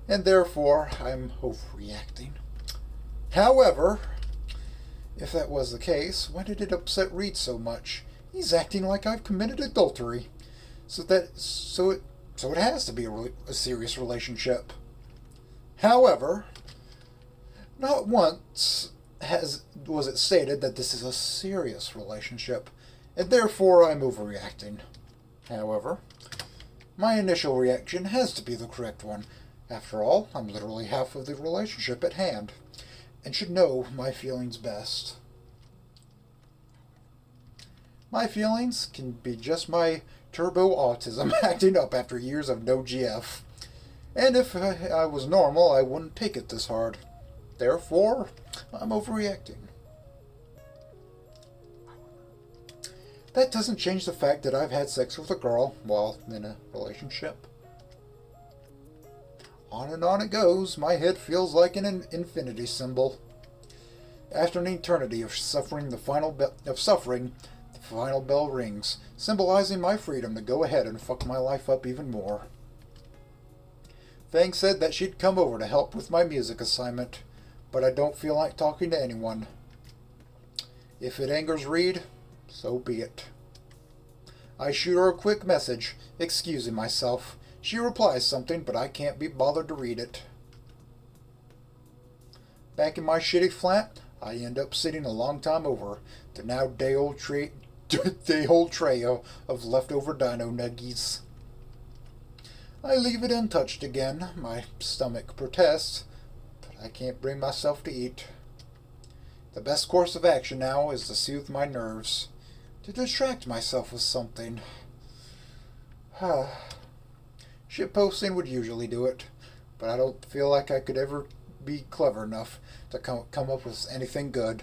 and therefore I'm overreacting. However, if that was the case, why did it upset Reed so much? He's acting like I've committed adultery. So it has to be a serious relationship. However, not once was it stated that this is a serious relationship, and therefore I'm overreacting. However, my initial reaction has to be the correct one. After all, I'm literally half of the relationship at hand, and should know my feelings best. My feelings can be just my turbo autism acting up after years of no GF. And if I was normal, I wouldn't take it this hard. Therefore, I'm overreacting. That doesn't change the fact that I've had sex with a girl while in a relationship. On and on it goes. My head feels like an infinity symbol. After an eternity of suffering, the final bell rings, symbolizing my freedom to go ahead and fuck my life up even more. Fang said that she'd come over to help with my music assignment, but I don't feel like talking to anyone. If it angers Reed, so be it. I shoot her a quick message, excusing myself. She replies something, but I can't be bothered to read it. Back in my shitty flat, I end up sitting a long time over the now day-old tray of leftover dino nuggies. I leave it untouched again. My stomach protests, but I can't bring myself to eat. The best course of action now is to soothe my nerves, to distract myself with something. Shitposting would usually do it, but I don't feel like I could ever be clever enough to come up with anything good.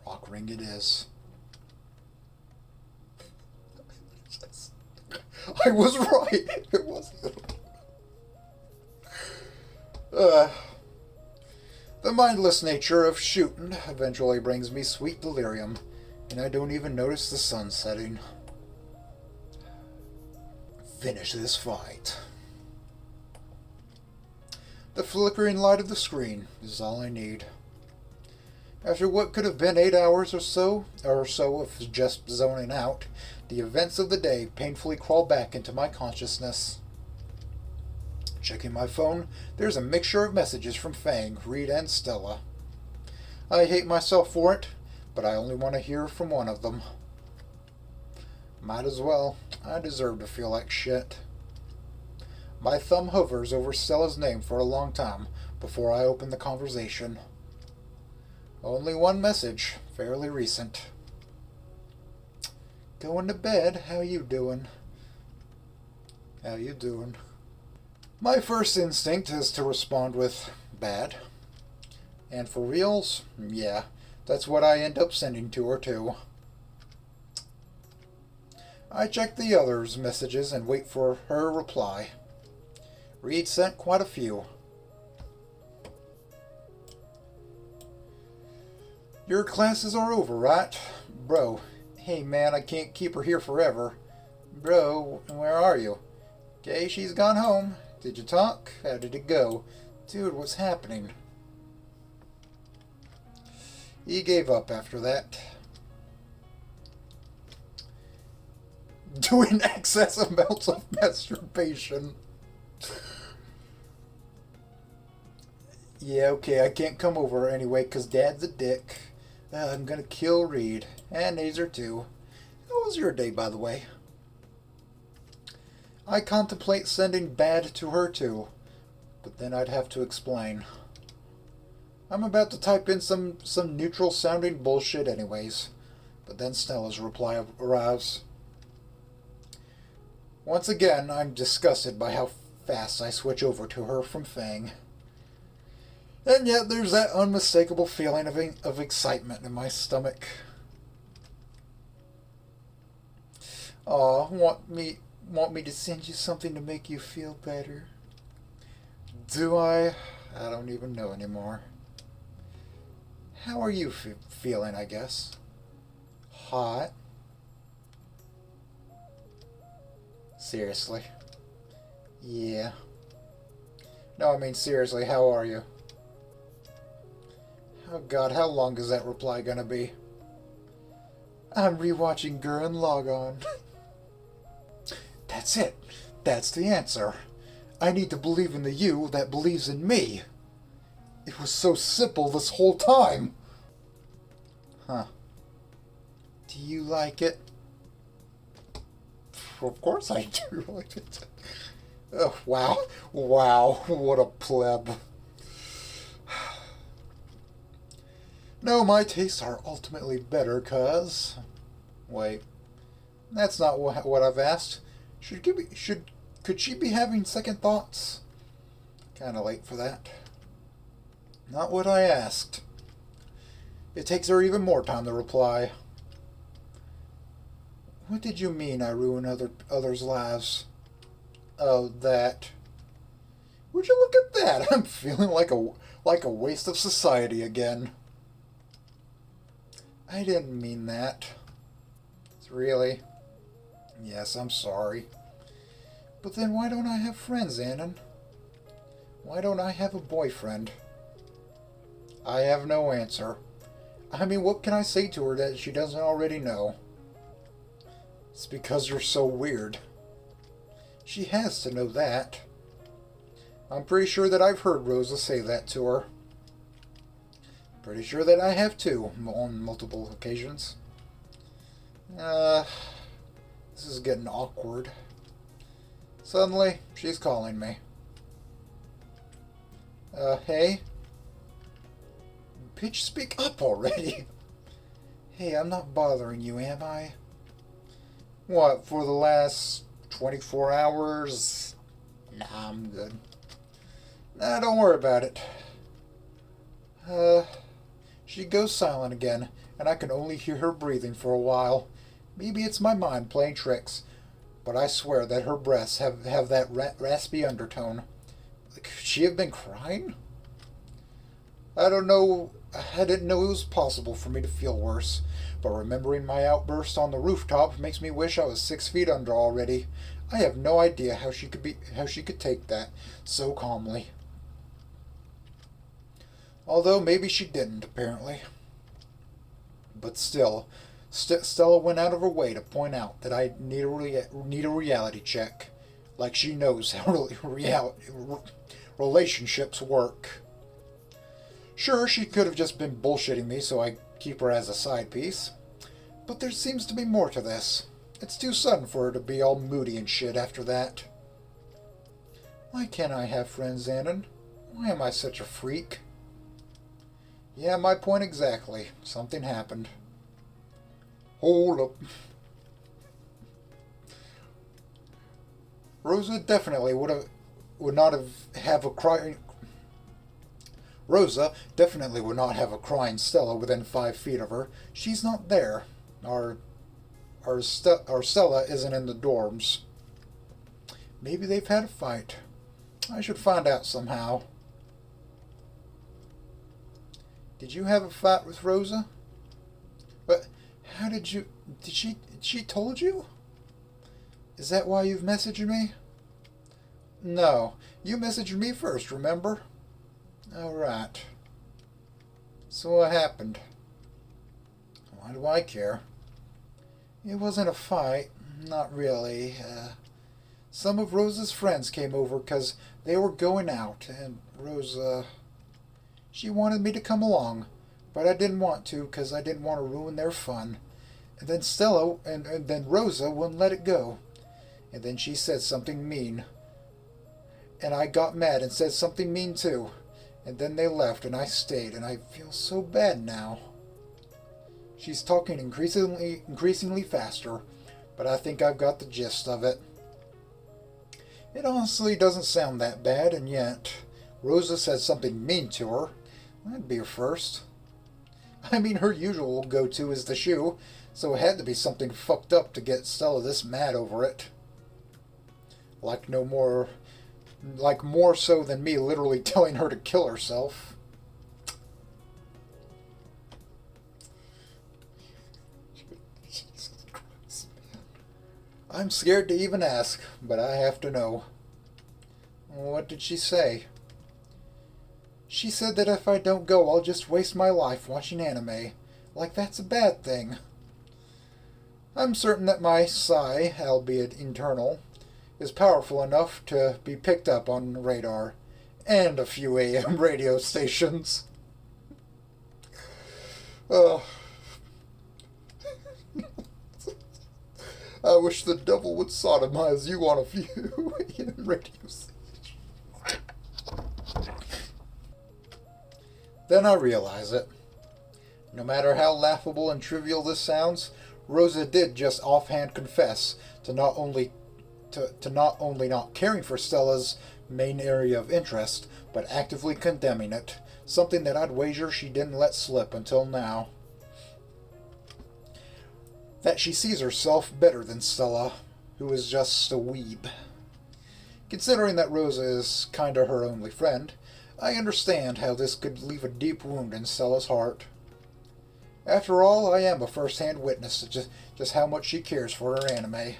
Rock ring it is. I was right. It was. The mindless nature of shooting eventually brings me sweet delirium, and I don't even notice the sun setting. Finish this fight. The flickering light of the screen is all I need. After what could have been 8 hours or so of just zoning out, the events of the day painfully crawl back into my consciousness. Checking my phone, there's a mixture of messages from Fang, Reed, and Stella. I hate myself for it, but I only want to hear from one of them. Might as well. I deserve to feel like shit. My thumb hovers over Stella's name for a long time before I open the conversation. Only one message, fairly recent. Going to bed, how you doing? How you doing? My first instinct is to respond with, bad. And for reals, yeah, that's what I end up sending to her too. I check the others' messages and wait for her reply. Reed sent quite a few. Your classes are over, right? Bro, hey man, I can't keep her here forever. Bro, where are you? Okay, she's gone home. Did you talk? How did it go? Dude, what's happening? He gave up after that. Doing excess amounts of masturbation. Yeah, okay, I can't come over anyway because Dad's a dick. I'm gonna kill Reed. And Nazer too. How was your day, by the way? I contemplate sending bad to her too, but then I'd have to explain. I'm about to type in some neutral sounding bullshit anyways, but then Stella's reply arrives. Once again, I'm disgusted by how fast I switch over to her from Fang. And yet there's that unmistakable feeling of excitement in my stomach. Aw, want me to send you something to make you feel better? Do I? I don't even know anymore. How are you feeling, I guess? Hot? Seriously? Yeah. No, I mean seriously, how are you? Oh god, how long is that reply gonna be? I'm rewatching Gurren Lagann. That's it. That's the answer. I need to believe in the you that believes in me. It was so simple this whole time. Huh. Do you like it? Of course I do like it. Oh, wow. Wow. What a pleb. No, my tastes are ultimately better, cuz... Wait. That's not what I've asked. Could she be having second thoughts? Kinda late for that. Not what I asked. It takes her even more time to reply. What did you mean I ruin others' lives? Oh, that. Would you look at that? I'm feeling like a waste of society again. I didn't mean that. Really? Yes, I'm sorry. But then why don't I have friends, Annan? Why don't I have a boyfriend? I have no answer. I mean, what can I say to her that she doesn't already know? It's because you're so weird. She has to know that. I'm pretty sure that I've heard Rosa say that to her. Pretty sure that I have too, on multiple occasions. This is getting awkward. Suddenly, she's calling me. Hey? Bitch, speak up already. Hey, I'm not bothering you, am I? What, for the last 24 hours? Nah, I'm good. Nah, don't worry about it. She goes silent again, and I can only hear her breathing for a while. Maybe it's my mind playing tricks, but I swear that her breaths have that raspy undertone. Could she have been crying? I don't know. I didn't know it was possible for me to feel worse, but remembering my outburst on the rooftop makes me wish I was 6 feet under already. I have no idea how she could take that so calmly. Although maybe she didn't, apparently. But still, Stella went out of her way to point out that I need a reality check, like she knows how relationships work. Sure, she could have just been bullshitting me so I keep her as a side piece, but there seems to be more to this. It's too sudden for her to be all moody and shit after that. Why can't I have friends, Annan? Why am I such a freak? Yeah, my point exactly. Something happened. Hold up. Rosa definitely would not have a crying Stella within 5 feet of her. She's not there. Our Stella isn't in the dorms. Maybe they've had a fight. I should find out somehow. Did you have a fight with Rosa? But how did you... She told you? Is that why you've messaged me? No, you messaged me first, remember? Alright. So what happened? Why do I care? It wasn't a fight. Not really. Some of Rosa's friends came over because they were going out, and Rosa... She wanted me to come along, but I didn't want to because I didn't want to ruin their fun. And then Stella and then Rosa wouldn't let it go. And then she said something mean. And I got mad and said something mean too. And then they left and I stayed, and I feel so bad now. She's talking increasingly faster, but I think I've got the gist of it. It honestly doesn't sound that bad, and yet Rosa said something mean to her. That'd be her first. I mean, her usual go-to is the shoe, so it had to be something fucked up to get Stella this mad over it. Like more so than me literally telling her to kill herself. Jesus Christ, man. I'm scared to even ask, but I have to know. What did she say? She said that if I don't go, I'll just waste my life watching anime. Like that's a bad thing. I'm certain that my sigh, albeit internal, is powerful enough to be picked up on radar, and a few AM radio stations. I wish the devil would sodomize you on a few AM radio stations. Then I realize it. No matter how laughable and trivial this sounds, Rosa did just offhand confess to not only not caring for Stella's main area of interest, but actively condemning it, something that I'd wager she didn't let slip until now. That she sees herself better than Stella, who is just a weeb. Considering that Rosa is kinda her only friend, I understand how this could leave a deep wound in Stella's heart. After all, I am a first-hand witness to just how much she cares for her anime.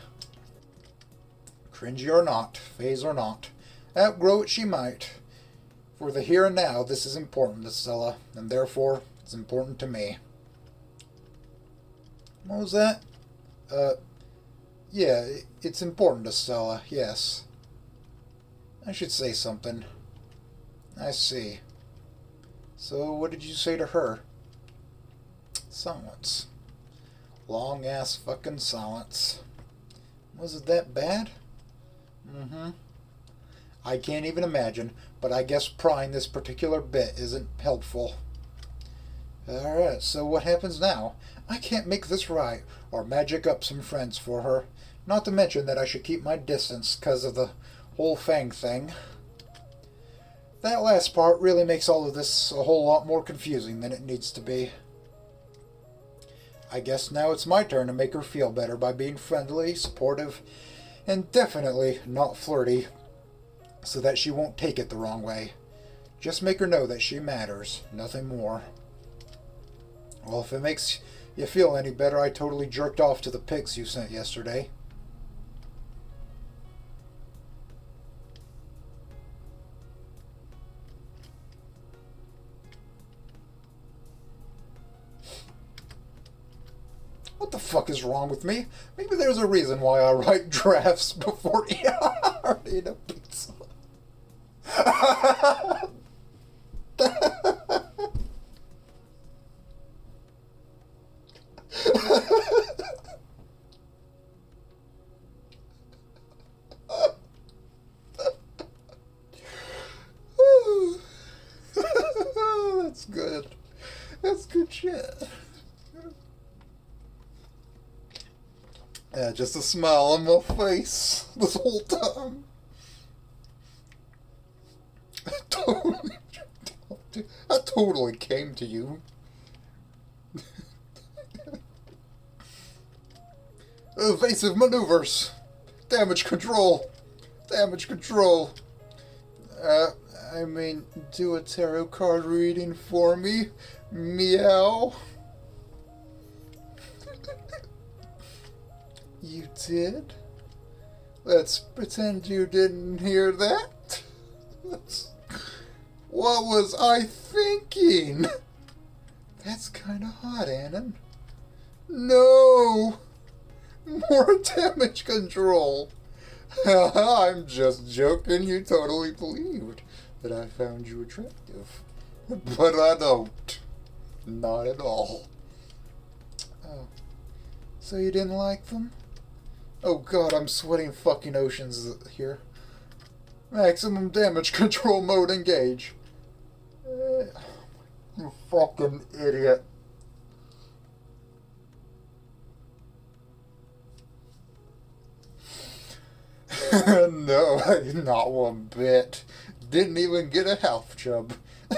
Cringy or not, phase or not, outgrow it she might. For the here and now, this is important to Stella, and therefore, it's important to me. What was that? Yeah, it's important to Stella, yes. I should say something. I see. So, what did you say to her? Silence. Long-ass fucking silence. Was it that bad? Mm-hmm. I can't even imagine, but I guess prying this particular bit isn't helpful. Alright, so what happens now? I can't make this right, or magic up some friends for her. Not to mention that I should keep my distance because of the whole fang thing. That last part really makes all of this a whole lot more confusing than it needs to be. I guess now it's my turn to make her feel better by being friendly, supportive, and definitely not flirty, so that she won't take it the wrong way. Just make her know that she matters, nothing more. Well, if it makes you feel any better, I totally jerked off to the pics you sent yesterday. What the fuck is wrong with me? Maybe there's a reason why I write drafts before eating a pizza. That's good. That's good shit. Yeah, just a smile on my face this whole time. I totally came to you. Evasive maneuvers. Damage control. Damage control. I mean, do a tarot card reading for me. Meow. You did? Let's pretend you didn't hear that. What was I thinking? That's kind of hot, Annan. No! More damage control. I'm just joking. You totally believed that I found you attractive. But I don't. Not at all. Oh. So you didn't like them? Oh god, I'm sweating fucking oceans here. Maximum damage control mode engage. You fucking idiot. No, not one bit. Didn't even get a half chub.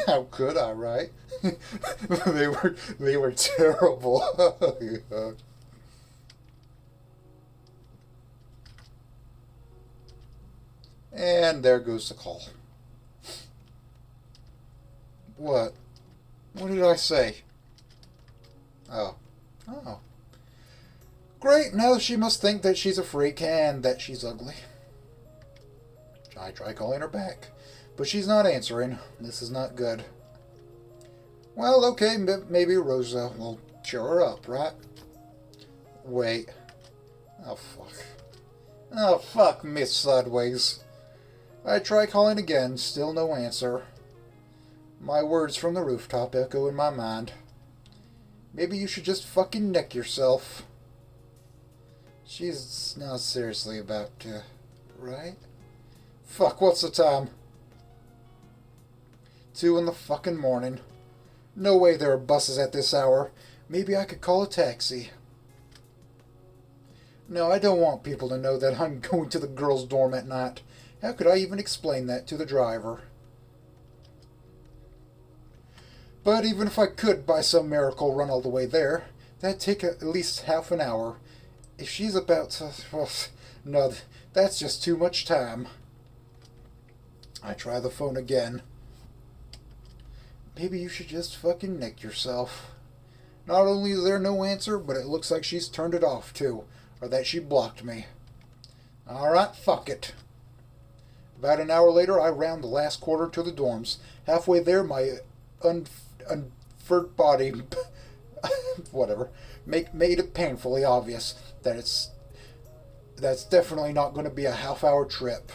How could I, right? they were terrible. Yeah. And there goes the call. What? What did I say? Oh. Oh. Great, now she must think that she's a freak and that she's ugly. I try calling her back, but she's not answering. This is not good. Well, okay, maybe Rosa will cheer her up, right? Wait. Oh, fuck. Oh, fuck, Miss Sideways. I try calling again, still no answer. My words from the rooftop echo in my mind. Maybe you should just fucking neck yourself. She's not seriously about to, right? Fuck, what's the time? 2 in the fucking morning. No way there are buses at this hour. Maybe I could call a taxi. No, I don't want people to know that I'm going to the girls' dorm at night. How could I even explain that to the driver? But even if I could by some miracle run all the way there, that'd take at least half an hour. If she's about to... Well, no, that's just too much time. I try the phone again. Maybe you should just fucking nick yourself. Not only is there no answer, but it looks like she's turned it off too, or that she blocked me. Alright, fuck it. About an hour later, I round the last quarter to the dorms. Halfway there, my unfurred body, whatever, made it painfully obvious that that's definitely not going to be a half-hour trip.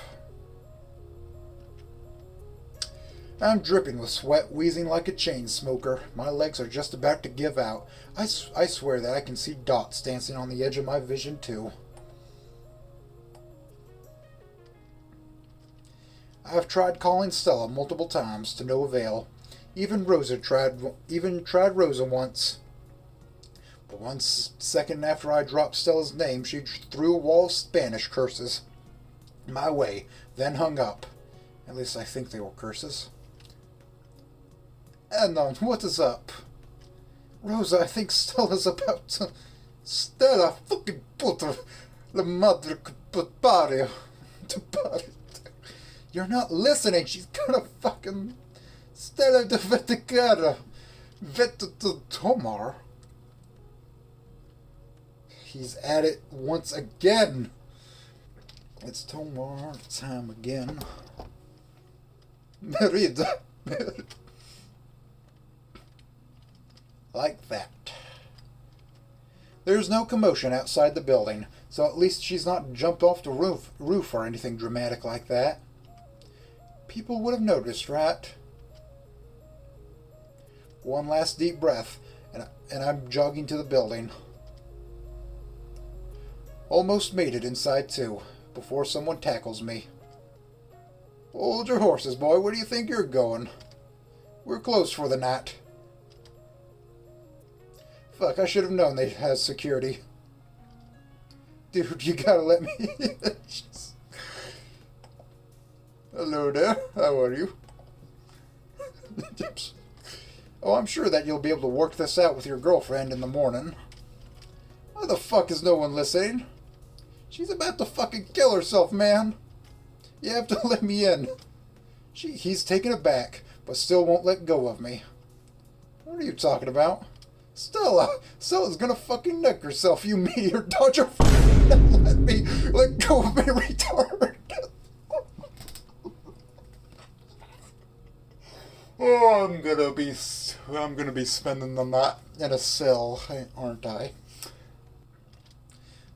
I'm dripping with sweat, wheezing like a chain smoker. My legs are just about to give out. I swear that I can see dots dancing on the edge of my vision, too. I've tried calling Stella multiple times to no avail. Even tried Rosa once. But 1 second after I dropped Stella's name, she threw a wall of Spanish curses my way, then hung up. At least I think they were curses. And what is up? Rosa, I think Stella's about to... Stella, fucking puta, la madre que pariu. You're not listening. She's gonna fucking... Stella de Veticada. Tomar. He's at it once again. It's Tomar time again. Merida. Like that. There's no commotion outside the building, so at least she's not jumped off the roof or anything dramatic like that. People would have noticed, right? One last deep breath, and I'm jogging to the building. Almost made it inside, too, before someone tackles me. Hold your horses, boy. Where do you think you're going? We're closed for the night. Fuck, I should have known they had security. Dude, you gotta let me... Hello there, how are you? Oh, I'm sure that you'll be able to work this out with your girlfriend in the morning. Why the fuck is no one listening? She's about to fucking kill herself, man. You have to let me in. He's taken aback, but still won't let go of me. What are you talking about? Stella's gonna fucking neck herself, you meteor dodger. Let go of me, retard. Oh, I'm gonna be spending the night in a cell, aren't I?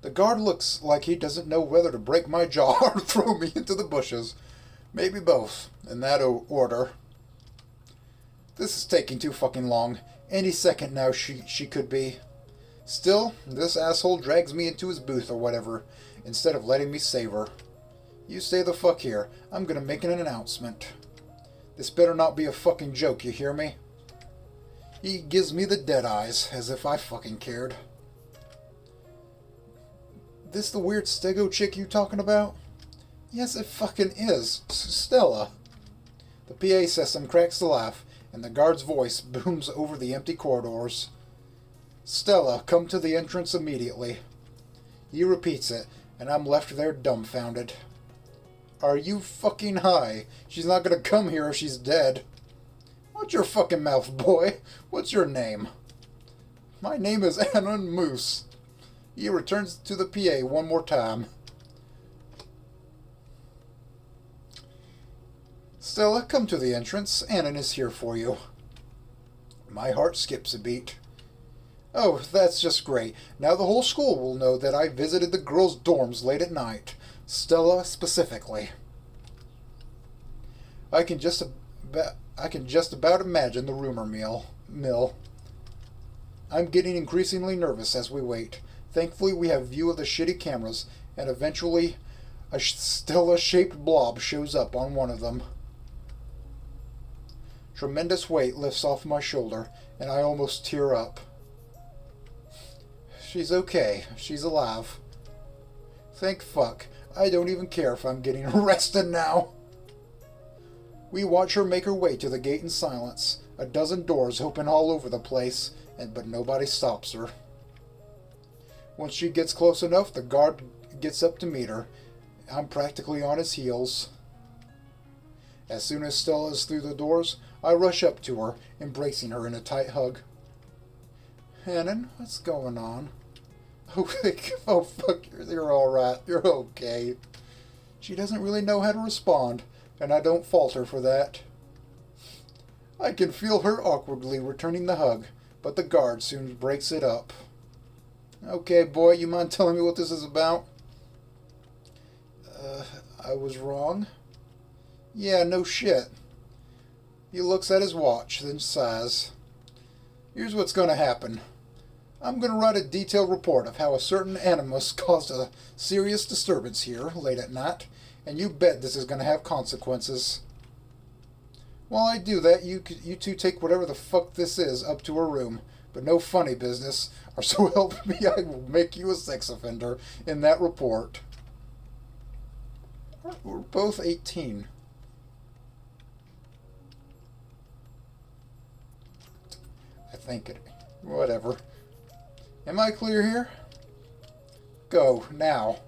The guard looks like he doesn't know whether to break my jaw or throw me into the bushes. Maybe both, in that order. This is taking too fucking long. Any second now she could be. Still, this asshole drags me into his booth or whatever, instead of letting me save her. You stay the fuck here. I'm gonna make an announcement. This better not be a fucking joke, you hear me? He gives me the dead eyes, as if I fucking cared. This the weird stego chick you talking about? Yes, it fucking is. Stella. The PA system cracks the laugh, and the guard's voice booms over the empty corridors. Stella, come to the entrance immediately. He repeats it, and I'm left there dumbfounded. Are you fucking high? She's not gonna come here if she's dead. Watch your fucking mouth, boy. What's your name? My name is Annan Moose. He returns to the PA one more time. Stella, come to the entrance. Annan is here for you. My heart skips a beat. Oh, that's just great. Now the whole school will know that I visited the girls' dorms late at night. Stella specifically. I can just about imagine the rumor mill. I'm getting increasingly nervous as we wait. Thankfully, we have view of the shitty cameras, and eventually a Stella-shaped blob shows up on one of them. Tremendous weight lifts off my shoulder, and I almost tear up. She's okay. She's alive. Thank fuck. I don't even care if I'm getting arrested now. We watch her make her way to the gate in silence. A dozen doors open all over the place, but nobody stops her. Once she gets close enough, the guard gets up to meet her. I'm practically on his heels. As soon as Stella is through the doors, I rush up to her, embracing her in a tight hug. Annan, what's going on? Oh, fuck, you're alright. You're okay. She doesn't really know how to respond, and I don't fault her for that. I can feel her awkwardly returning the hug, but the guard soon breaks it up. Okay, boy, you mind telling me what this is about? I was wrong? Yeah, no shit. He looks at his watch, then sighs. Here's what's gonna happen. I'm gonna write a detailed report of how a certain animus caused a serious disturbance here late at night, and you bet this is gonna have consequences. While I do that, you two take whatever the fuck this is up to her room, but no funny business, or so help me, I will make you a sex offender in that report. We're both 18. I think it... Whatever. Am I clear here? Go, now.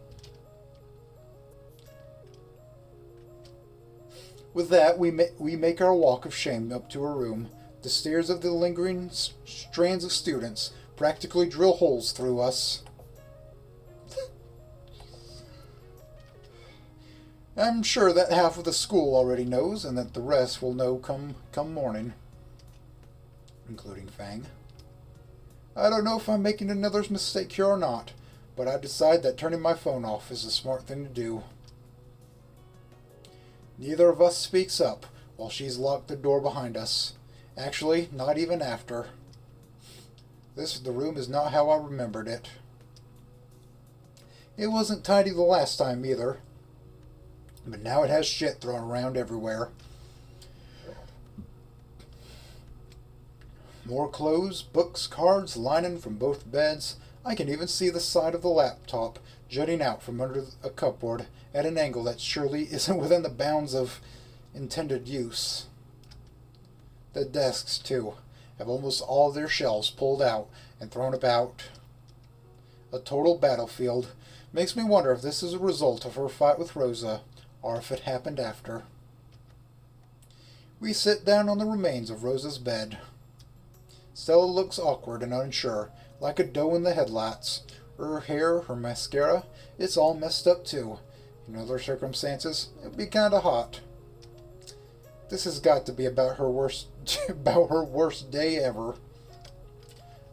With that, we make our walk of shame up to her room. The stares of the lingering strands of students practically drill holes through us. I'm sure that half of the school already knows, and that the rest will know come morning. Including Fang. I don't know if I'm making another mistake here or not, but I decide that turning my phone off is the smart thing to do. Neither of us speaks up while she's locked the door behind us. Actually, not even after. The room is not how I remembered it. It wasn't tidy the last time either. But now it has shit thrown around everywhere. More clothes, books, cards, linen from both beds. I can even see the side of the laptop jutting out from under a cupboard at an angle that surely isn't within the bounds of intended use. The desks, too, have almost all their shelves pulled out and thrown about. A total battlefield. Makes me wonder if this is a result of her fight with Rosa, or if it happened after. We sit down on the remains of Rosa's bed. Stella looks awkward and unsure, like a doe in the headlights. Her hair, her mascara, it's all messed up too. In other circumstances, it'd be kinda hot. This has got to be about her worst day ever.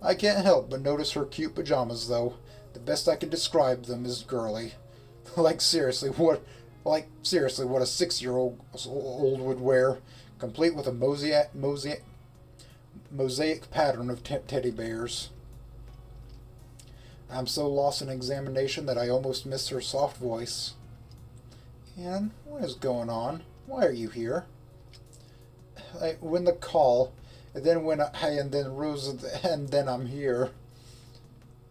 I can't help but notice her cute pajamas though. The best I can describe them is girly. Seriously, what a 6-year-old would wear, complete with a mosaic pattern of teddy bears. I'm so lost in examination that I almost missed her soft voice. Anne, what is going on? Why are you here? When the call, and then and then Rosa, and then I'm here.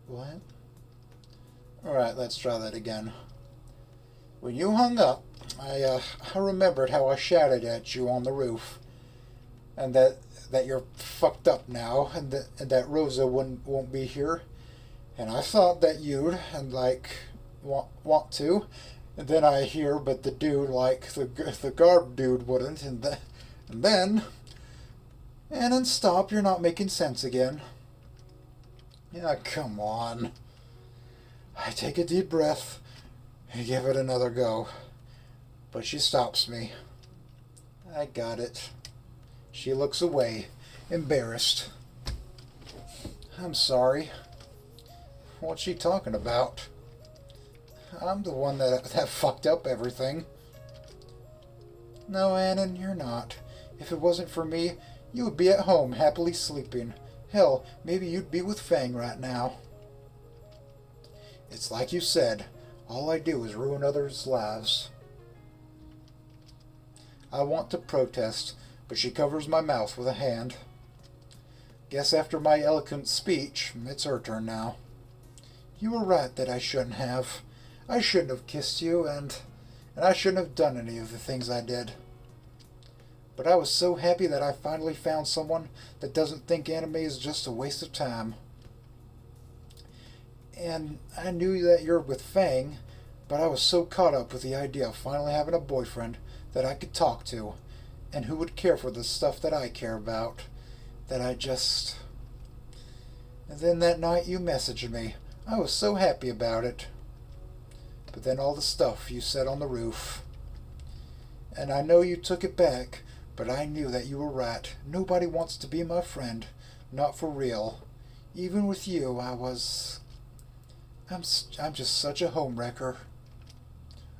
What? Alright, let's try that again. When you hung up, I remembered how I shouted at you on the roof, and that you're fucked up now, and that Rosa won't be here, and I thought that you'd want to, and then I hear, but the dude the guard dude wouldn't, and then stop. You're not making sense again. Yeah, come on. I take a deep breath and give it another go. But she stops me. I got it. She looks away, embarrassed. I'm sorry. What's she talking about? I'm the one that fucked up everything. No, Annan, you're not. If it wasn't for me, you would be at home happily sleeping. Hell, maybe you'd be with Fang right now. It's like you said. All I do is ruin others' lives. I want to protest, but she covers my mouth with a hand. Guess after my eloquent speech, it's her turn now. You were right that I shouldn't have. I shouldn't have kissed you, and I shouldn't have done any of the things I did. But I was so happy that I finally found someone that doesn't think anime is just a waste of time. And I knew that you're with Fang, but I was so caught up with the idea of finally having a boyfriend that I could talk to, and who would care for the stuff that I care about, that I just... And then that night you messaged me. I was so happy about it. But then all the stuff you said on the roof. And I know you took it back, but I knew that you were right. Nobody wants to be my friend. Not for real. Even with you, I'm just such a homewrecker.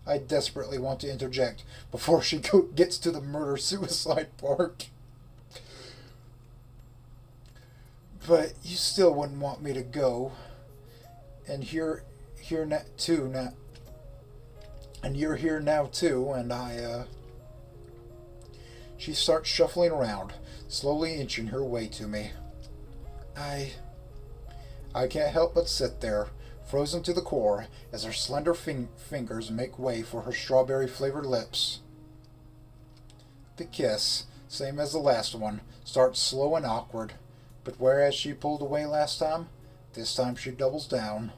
I desperately want to interject before she gets to the murder-suicide part. But you still wouldn't want me to go. And here too now. And you're here now too, and She starts shuffling around, slowly inching her way to me. I can't help but sit there, frozen to the core, as her slender fingers make way for her strawberry-flavored lips. The kiss, same as the last one, starts slow and awkward, but whereas she pulled away last time, this time she doubles down.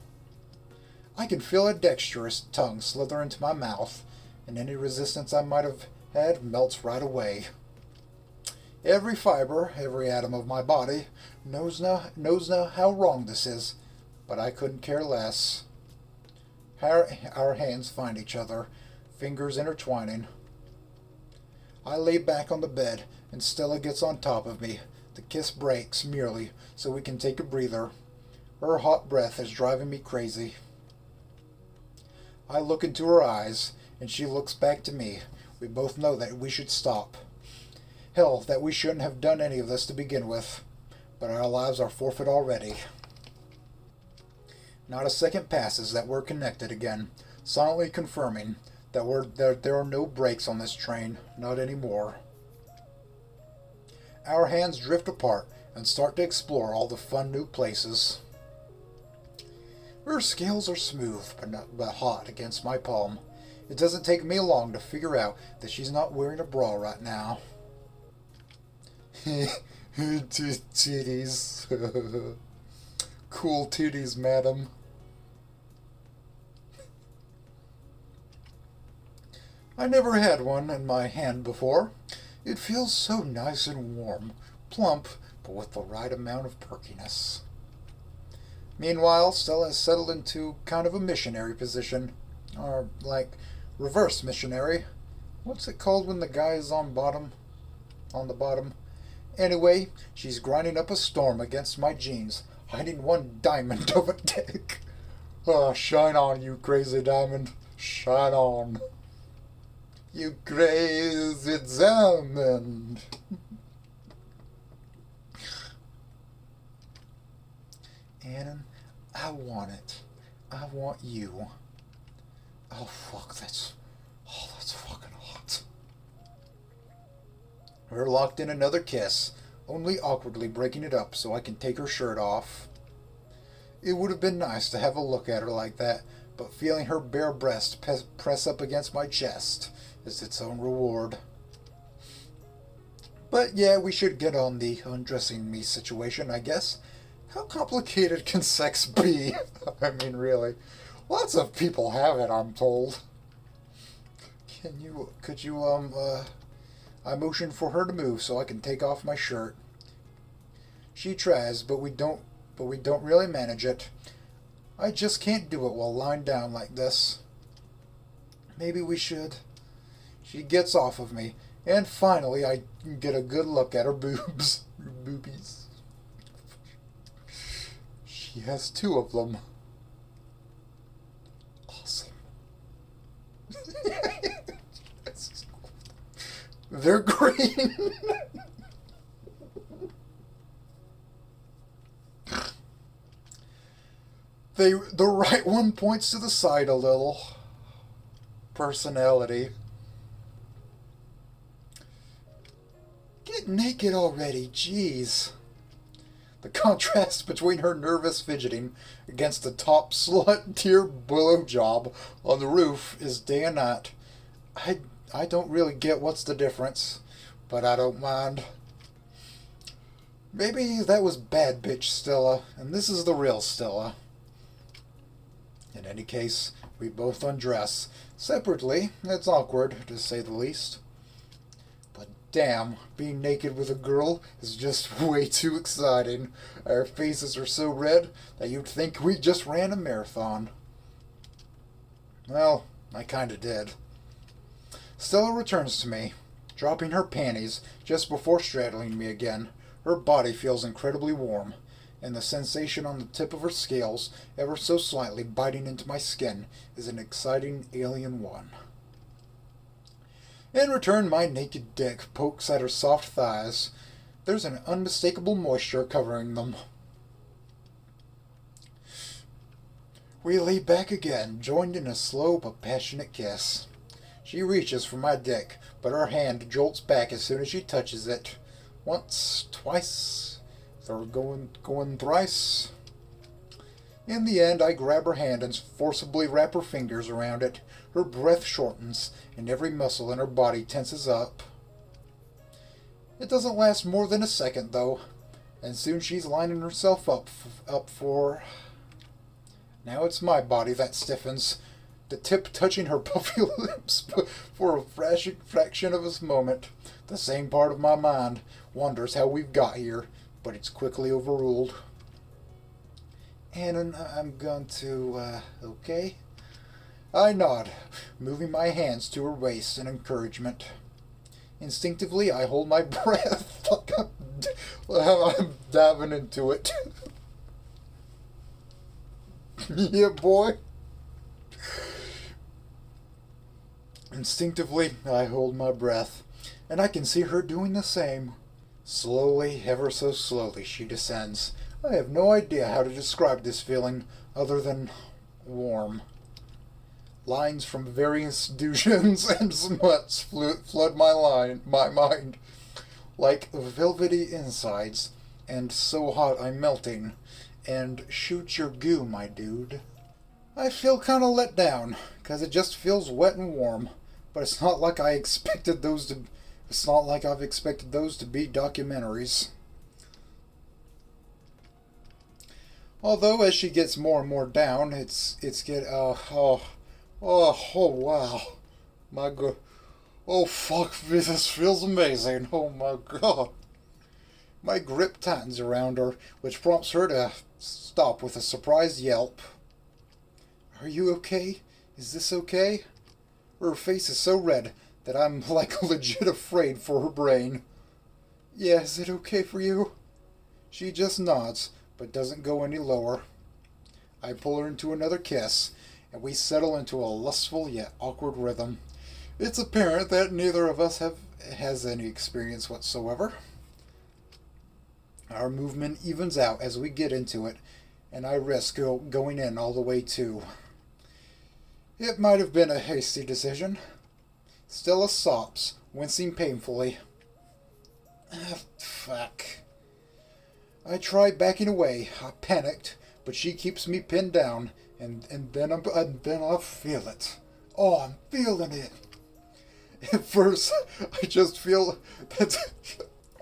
I can feel a dexterous tongue slither into my mouth, and any resistance I might have had melts right away. Every fiber, every atom of my body knows now how wrong this is, but I couldn't care less. Our hands find each other, fingers intertwining. I lay back on the bed, and Stella gets on top of me. The kiss breaks merely so we can take a breather. Her hot breath is driving me crazy. I look into her eyes, and she looks back to me. We both know that we should stop. Hell, that we shouldn't have done any of this to begin with. But our lives are forfeit already. Not a second passes that we're connected again, silently confirming that there are no brakes on this train, not anymore. Our hands drift apart and start to explore all the fun new places. Her scales are smooth but hot against my palm. It doesn't take me long to figure out that she's not wearing a bra right now. Titties. Cool titties, madam. I never had one in my hand before. It feels so nice and warm, plump, but with the right amount of perkiness. Meanwhile, Stella has settled into kind of a missionary position. Or, like, reverse missionary. What's it called when the guy is on the bottom? Anyway, she's grinding up a storm against my jeans, hiding one diamond of a dick. Oh, shine on, you crazy diamond. Shine on. You crazy diamond. Annan, I want it. I want you. Oh, fuck, that's fucking hot. We're locked in another kiss, only awkwardly breaking it up so I can take her shirt off. It would have been nice to have a look at her like that, but feeling her bare breast press up against my chest is its own reward. But yeah, we should get on the undressing me situation, I guess. How complicated can sex be? I mean, really. Lots of people have it, I'm told. Could you, I motion for her to move so I can take off my shirt. She tries, but we don't really manage it. I just can't do it while lying down like this. Maybe we should. She gets off of me, and finally I get a good look at her boobs. Her boobies. She has two of them. Awesome. They're green. The right one points to the side a little. Personality. Get naked already, jeez. The contrast between her nervous fidgeting against the top slut tier blowjob on the roof is day and night. I don't really get what's the difference, but I don't mind. Maybe that was bad bitch Stella, and this is the real Stella. In any case, we both undress. Separately, it's awkward, to say the least. But Damn, being naked with a girl is just way too exciting. Our faces are so red that you'd think we just ran a marathon. Well, I kinda did. Stella returns to me, dropping her panties just before straddling me again. Her body feels incredibly warm, and the sensation on the tip of her scales, ever so slightly biting into my skin, is an exciting alien one. In return, my naked dick pokes at her soft thighs. There's an unmistakable moisture covering them. We lay back again, joined in a slow but passionate kiss. She reaches for my dick, but her hand jolts back as soon as she touches it. Once, twice, third going thrice. In the end, I grab her hand and forcibly wrap her fingers around it. Her breath shortens, and every muscle in her body tenses up. It doesn't last more than a second, though, and soon she's lining herself up for... Now it's my body that stiffens, the tip touching her puffy lips for a fraction of a moment. The same part of my mind wonders how we've got here, but it's quickly overruled. And I'm going to, okay? I nod, moving my hands to her waist in encouragement. Instinctively, I hold my breath. I'm diving into it. Yeah, boy. Instinctively, I hold my breath, and I can see her doing the same. Slowly, ever so slowly, she descends. I have no idea how to describe this feeling other than warm. Lines from various douchins and smuts flood my mind, like velvety insides, and so hot I'm melting, and shoot your goo, my dude. I feel kinda let down, 'cause it just feels wet and warm, but it's not like I've expected those to be documentaries. Although as she gets more and more down, oh wow, my god, oh fuck, this feels amazing. Oh my god. My grip tightens around her, which prompts her to stop with a surprised yelp. Are you okay? Is this okay? Her face is so red that I'm like legit afraid for her brain. Yeah, is it okay for you? She just nods, but doesn't go any lower. I pull her into another kiss, and we settle into a lustful yet awkward rhythm. It's apparent that neither of us has any experience whatsoever. Our movement evens out as we get into it, and I risk going in all the way too. It might have been a hasty decision. Stella sobs, wincing painfully. Fuck. I try backing away, panicked, but she keeps me pinned down, and then I feel it. Oh, I'm feeling it. At first, I just feel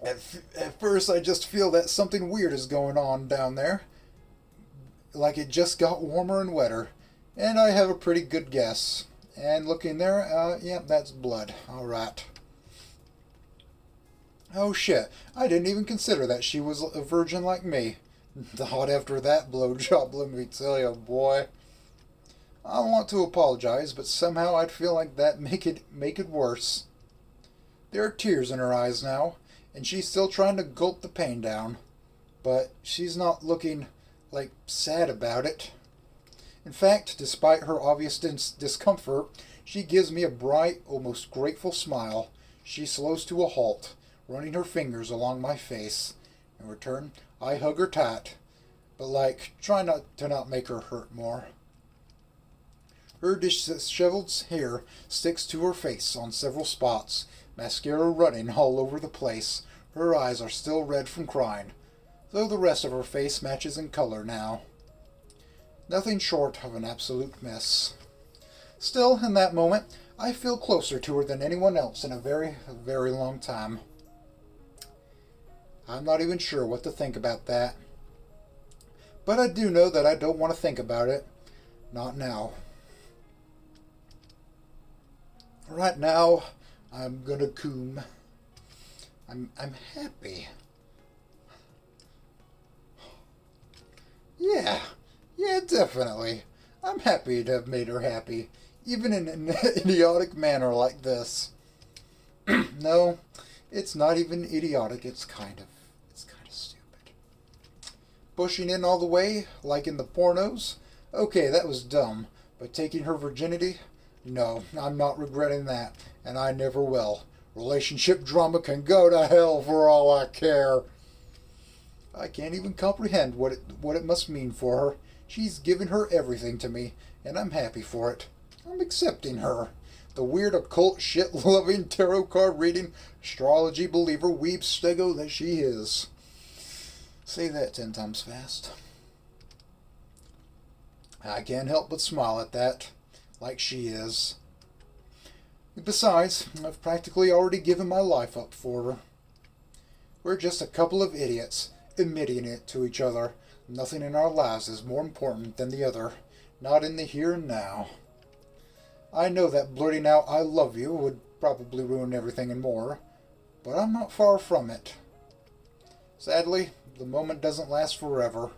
that something weird is going on down there. Like it just got warmer and wetter. And I have a pretty good guess. And looking there, yeah, that's blood. Alright. Oh shit, I didn't even consider that she was a virgin like me. Not after that blowjob, let me tell you, boy. I want to apologize, but somehow I'd feel like that make it worse. There are tears in her eyes now, and she's still trying to gulp the pain down. But she's not looking, like, sad about it. In fact, despite her obvious discomfort, she gives me a bright, almost grateful smile. She slows to a halt, running her fingers along my face. In return, I hug her tight, but try not to make her hurt more. Her disheveled hair sticks to her face on several spots, mascara running all over the place. Her eyes are still red from crying, though the rest of her face matches in color now. Nothing short of an absolute mess. Still, in that moment, I feel closer to her than anyone else in a very, very long time. I'm not even sure what to think about that. But I do know that I don't want to think about it. Not now. Right now, I'm gonna coom. I'm happy. Yeah, definitely. I'm happy to have made her happy, even in an idiotic manner like this. No, it's not even idiotic. It's kind of stupid. Pushing in all the way, like in the pornos. Okay, that was dumb, but taking her virginity? No, I'm not regretting that, and I never will. Relationship drama can go to hell for all I care. I can't even comprehend what it must mean for her. She's given her everything to me, and I'm happy for it. I'm accepting her. The weird occult shit-loving tarot card reading astrology believer weeb stego that she is. Say that 10 times fast. I can't help but smile at that, like she is. Besides, I've practically already given my life up for her. We're just a couple of idiots, admitting it to each other. Nothing in our lives is more important than the other, not in the here and now. I know that blurting out "I love you" would probably ruin everything and more, but I'm not far from it. Sadly, the moment doesn't last forever.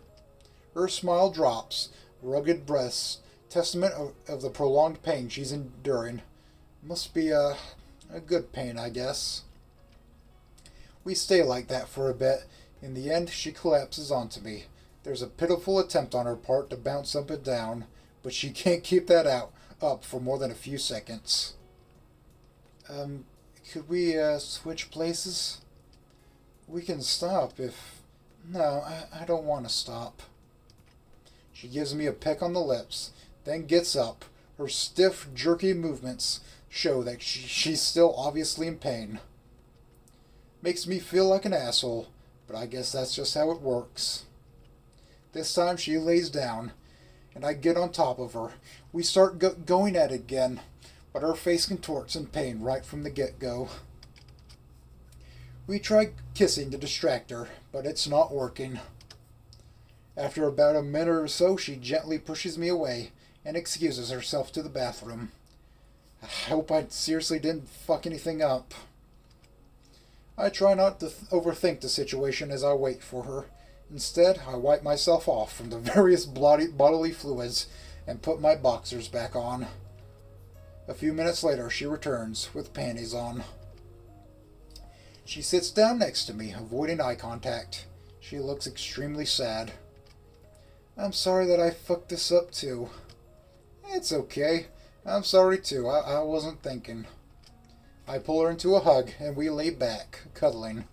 Her smile drops, rugged breasts, testament of the prolonged pain she's enduring. Must be a good pain, I guess. We stay like that for a bit. In the end, she collapses onto me. There's a pitiful attempt on her part to bounce up and down, but she can't keep that up for more than a few seconds. Could we, switch places? We can stop if... No, I don't want to stop. She gives me a peck on the lips, then gets up. Her stiff, jerky movements show that she's still obviously in pain. Makes me feel like an asshole, but I guess that's just how it works. This time she lays down, and I get on top of her. We start going at it again, but her face contorts in pain right from the get-go. We try kissing to distract her, but it's not working. After about a minute or so, she gently pushes me away and excuses herself to the bathroom. I hope I seriously didn't fuck anything up. I try not to overthink the situation as I wait for her. Instead, I wipe myself off from the various bodily fluids and put my boxers back on. A few minutes later, she returns with panties on. She sits down next to me, avoiding eye contact. She looks extremely sad. I'm sorry that I fucked this up too. It's okay. I'm sorry too. I wasn't thinking. I pull her into a hug and we lay back, cuddling.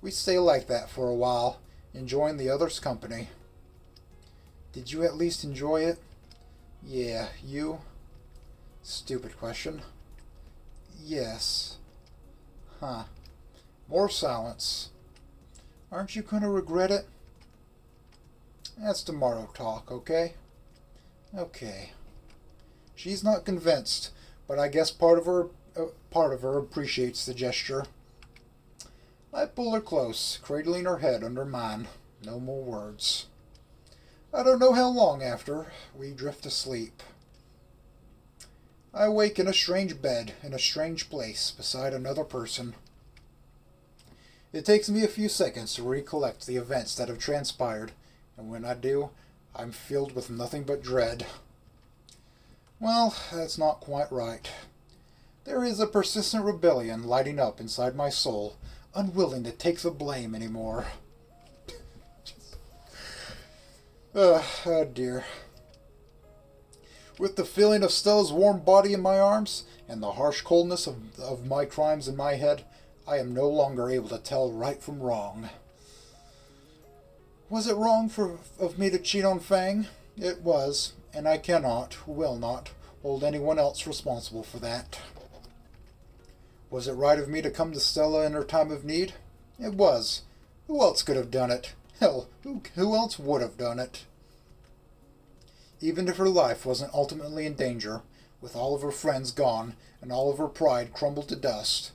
We stay like that for a while, enjoying the other's company. Did you at least enjoy it? Yeah, you? Stupid question. Yes. Huh. More silence. Aren't you gonna regret it? That's tomorrow talk, okay? Okay. She's not convinced, but I guess part of her appreciates the gesture. I pull her close, cradling her head under mine. No more words. I don't know how long after, we drift asleep. I wake in a strange bed, in a strange place, beside another person. It takes me a few seconds to recollect the events that have transpired, and when I do, I'm filled with nothing but dread. Well, that's not quite right. There is a persistent rebellion lighting up inside my soul, unwilling to take the blame anymore. Oh dear. With the feeling of Stella's warm body in my arms, and the harsh coldness of my crimes in my head, I am no longer able to tell right from wrong. Was it wrong of me to cheat on Fang? It was, and I will not, hold anyone else responsible for that. Was it right of me to come to Stella in her time of need? It was. Who else could have done it? Hell, who else would have done it? Even if her life wasn't ultimately in danger, with all of her friends gone and all of her pride crumbled to dust,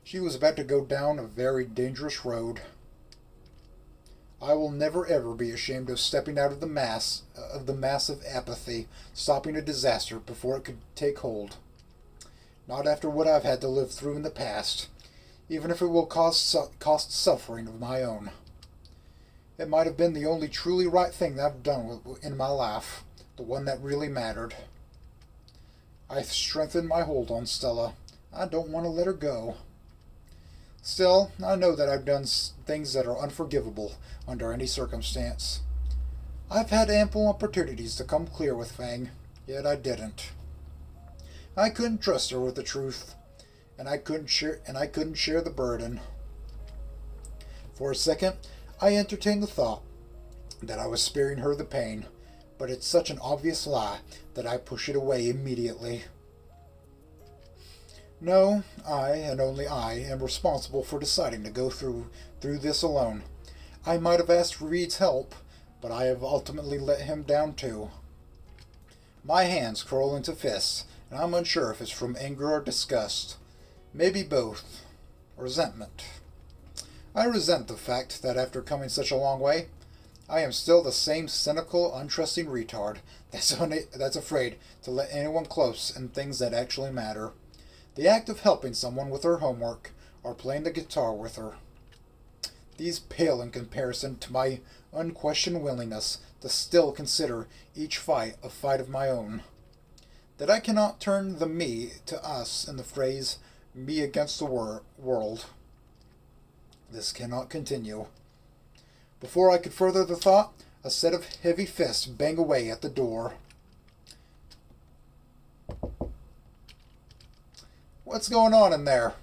she was about to go down a very dangerous road. I will never ever be ashamed of stepping out of the massive apathy, stopping a disaster before it could take hold. Not after what I've had to live through in the past. even if it will cost suffering of my own. It might have been the only truly right thing that I've done in my life, the one that really mattered. I strengthened my hold on Stella. I don't want to let her go. Still, I know that I've done things that are unforgivable under any circumstance. I've had ample opportunities to come clear with Fang, yet I didn't. I couldn't trust her with the truth, and I couldn't share the burden. For a second, I entertained the thought that I was sparing her the pain, but it's such an obvious lie that I push it away immediately. No, I, and only I, am responsible for deciding to go through this alone. I might have asked Reed's help, but I have ultimately let him down too. My hands curl into fists, and I'm unsure if it's from anger or disgust. Maybe both. Resentment. I resent the fact that after coming such a long way, I am still the same cynical, untrusting retard that's afraid to let anyone close in things that actually matter. The act of helping someone with her homework, or playing the guitar with her. These pale in comparison to my unquestioned willingness to still consider each fight a fight of my own. That I cannot turn the me to us in the phrase, me against the world. This cannot continue. Before I could further the thought, a set of heavy fists bang away at the door. What's going on in there?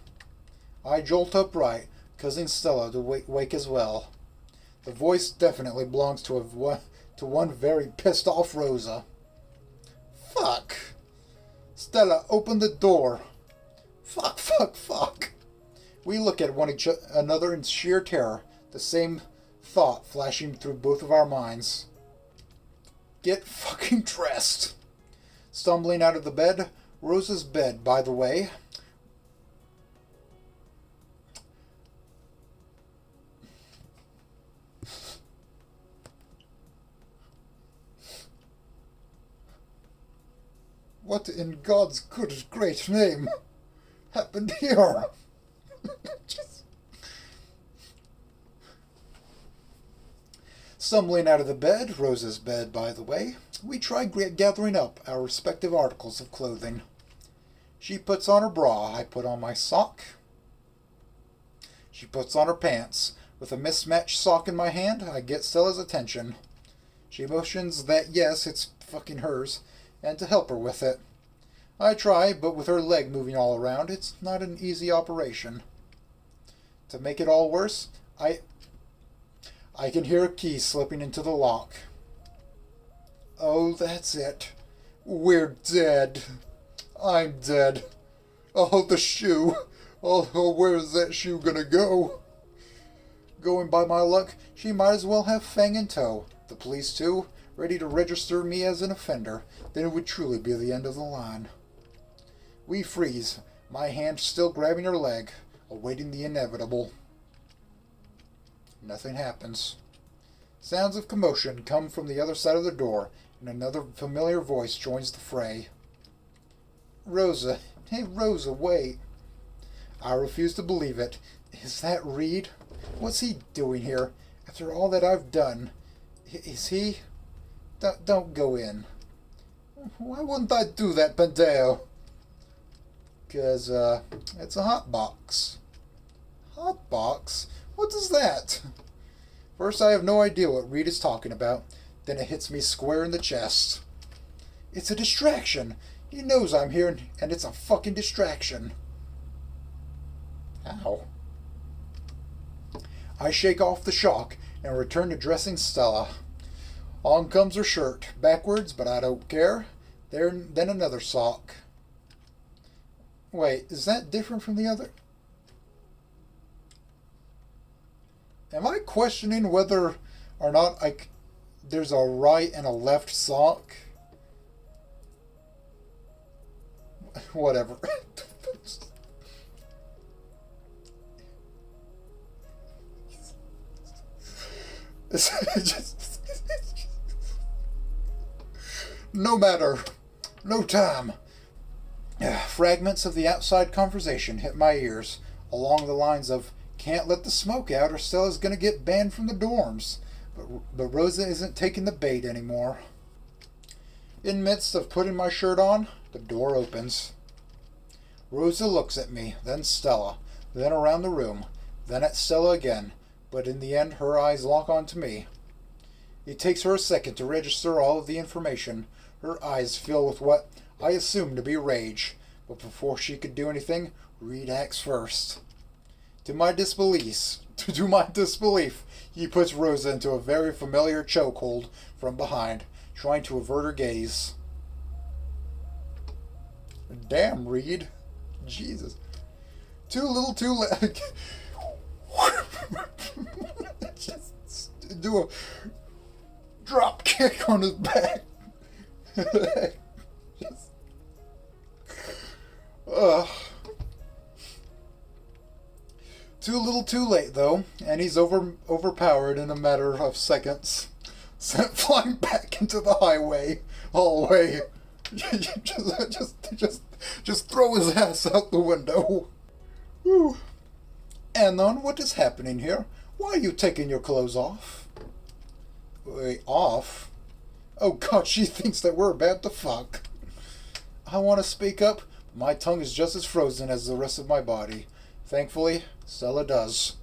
I jolt upright, causing Stella to wake as well. The voice definitely belongs to one very pissed off Rosa. Fuck! Stella, open the door. Fuck. We look at one another in sheer terror, the same thought flashing through both of our minds. Get fucking dressed. Stumbling out of the bed, Rosa's bed, by the way. What in God's good great name happened here? Stumbling out of the bed, Rosa's bed, by the way, we try gathering up our respective articles of clothing. She puts on her bra, I put on my sock. She puts on her pants. With a mismatched sock in my hand, I get Stella's attention. She motions that yes, it's fucking hers, and to help her with it. I try, but with her leg moving all around, it's not an easy operation. To make it all worse, I can hear a key slipping into the lock. Oh, that's it. We're dead. I'm dead. Oh, the shoe. Oh, where's that shoe gonna go? Going by my luck, she might as well have Fang in tow. The police, too, ready to register me as an offender. Then it would truly be the end of the line. We freeze, my hand still grabbing her leg, awaiting the inevitable. Nothing happens. Sounds of commotion come from the other side of the door, and another familiar voice joins the fray. Rosa. Hey, Rosa, wait. I refuse to believe it. Is that Reed? What's he doing here? After all that I've done. Is he? Don't go in. Why wouldn't I do that, pendejo? 'Cause, it's a hot box. Hot box? What is that? First, I have no idea what Reed is talking about. Then it hits me square in the chest. It's a distraction. He knows I'm here, and it's a fucking distraction. Ow. I shake off the shock and return to dressing Stella. On comes her shirt, backwards, but I don't care. Then another sock. Wait, is that different from the other? Am I questioning whether or not there's a right and a left sock? Whatever. No matter. No time. Fragments of the outside conversation hit my ears, along the lines of, "Can't let the smoke out or Stella's gonna get banned from the dorms." But Rosa isn't taking the bait anymore. In midst of putting my shirt on, the door opens. Rosa looks at me, then Stella, then around the room, then at Stella again, but in the end her eyes lock onto me. It takes her a second to register all of the information. Her eyes fill with what I assume to be rage, but before she could do anything, Reed acts first. To my disbelief, he puts Rosa into a very familiar chokehold from behind, trying to avert her gaze. Damn, Reed. Jesus. Too little, too late. Just do a drop kick on his back. Just, Too little, too late, though, and he's overpowered in a matter of seconds. Sent flying back into the hallway. just throw his ass out the window. Whew. Anon, what is happening here? Why are you taking your clothes off? Wait, off? Oh God, she thinks that we're about to fuck. I want to speak up, but my tongue is just as frozen as the rest of my body. Thankfully, Stella does.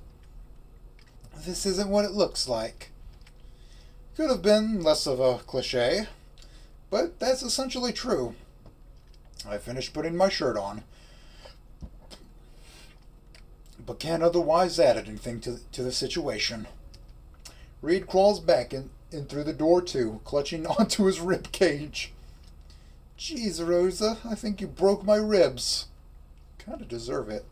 This isn't what it looks like. Could have been less of a cliche, but that's essentially true. I finished putting my shirt on, but can't otherwise add anything to the situation. Reed crawls back in through the door too, clutching onto his rib cage. Jeez, Rosa, I think you broke my ribs. Kinda deserve it.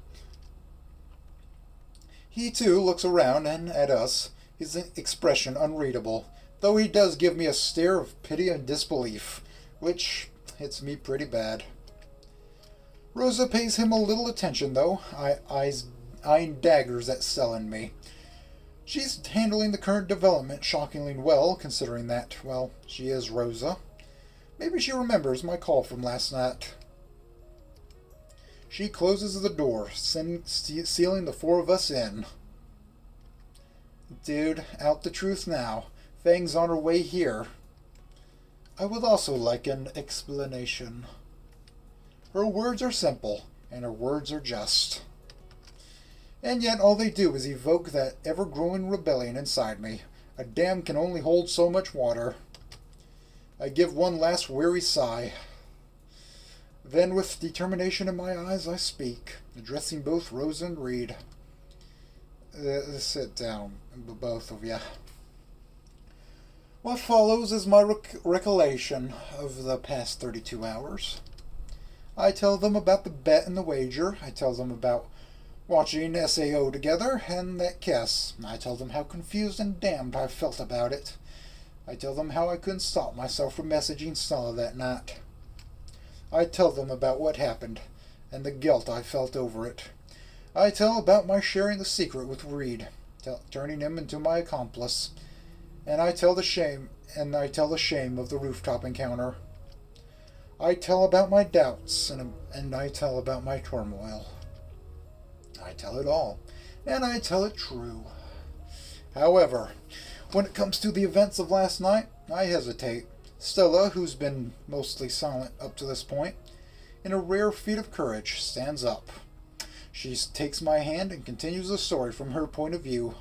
He too looks around and at us, his expression unreadable, though he does give me a stare of pity and disbelief, which hits me pretty bad. Rosa pays him a little attention, though, eyeing daggers at Stella and me. She's handling the current development shockingly well, considering that, well, she is Rosa. Maybe she remembers my call from last night. She closes the door, sealing the four of us in. Dude, out the truth now. Fang's on her way here. I would also like an explanation. Her words are simple, and her words are just. And yet all they do is evoke that ever-growing rebellion inside me. A dam can only hold so much water. I give one last weary sigh. Then with determination in my eyes I speak, addressing both Rosa and Reed. Sit down, both of you. What follows is my recollection of the past 32 hours. I tell them about the bet and the wager. I tell them about watching SAO together and that kiss. I tell them how confused and damned I felt about it. I tell them how I couldn't stop myself from messaging Stella that night. I tell them about what happened and the guilt I felt over it. I tell about my sharing the secret with Reed, turning him into my accomplice. And I tell the shame of the rooftop encounter. I tell about my doubts and I tell about my turmoil. I tell it all, and I tell it true. However, when it comes to the events of last night, I hesitate. Stella, who's been mostly silent up to this point, in a rare feat of courage, stands up. She takes my hand and continues the story from her point of view.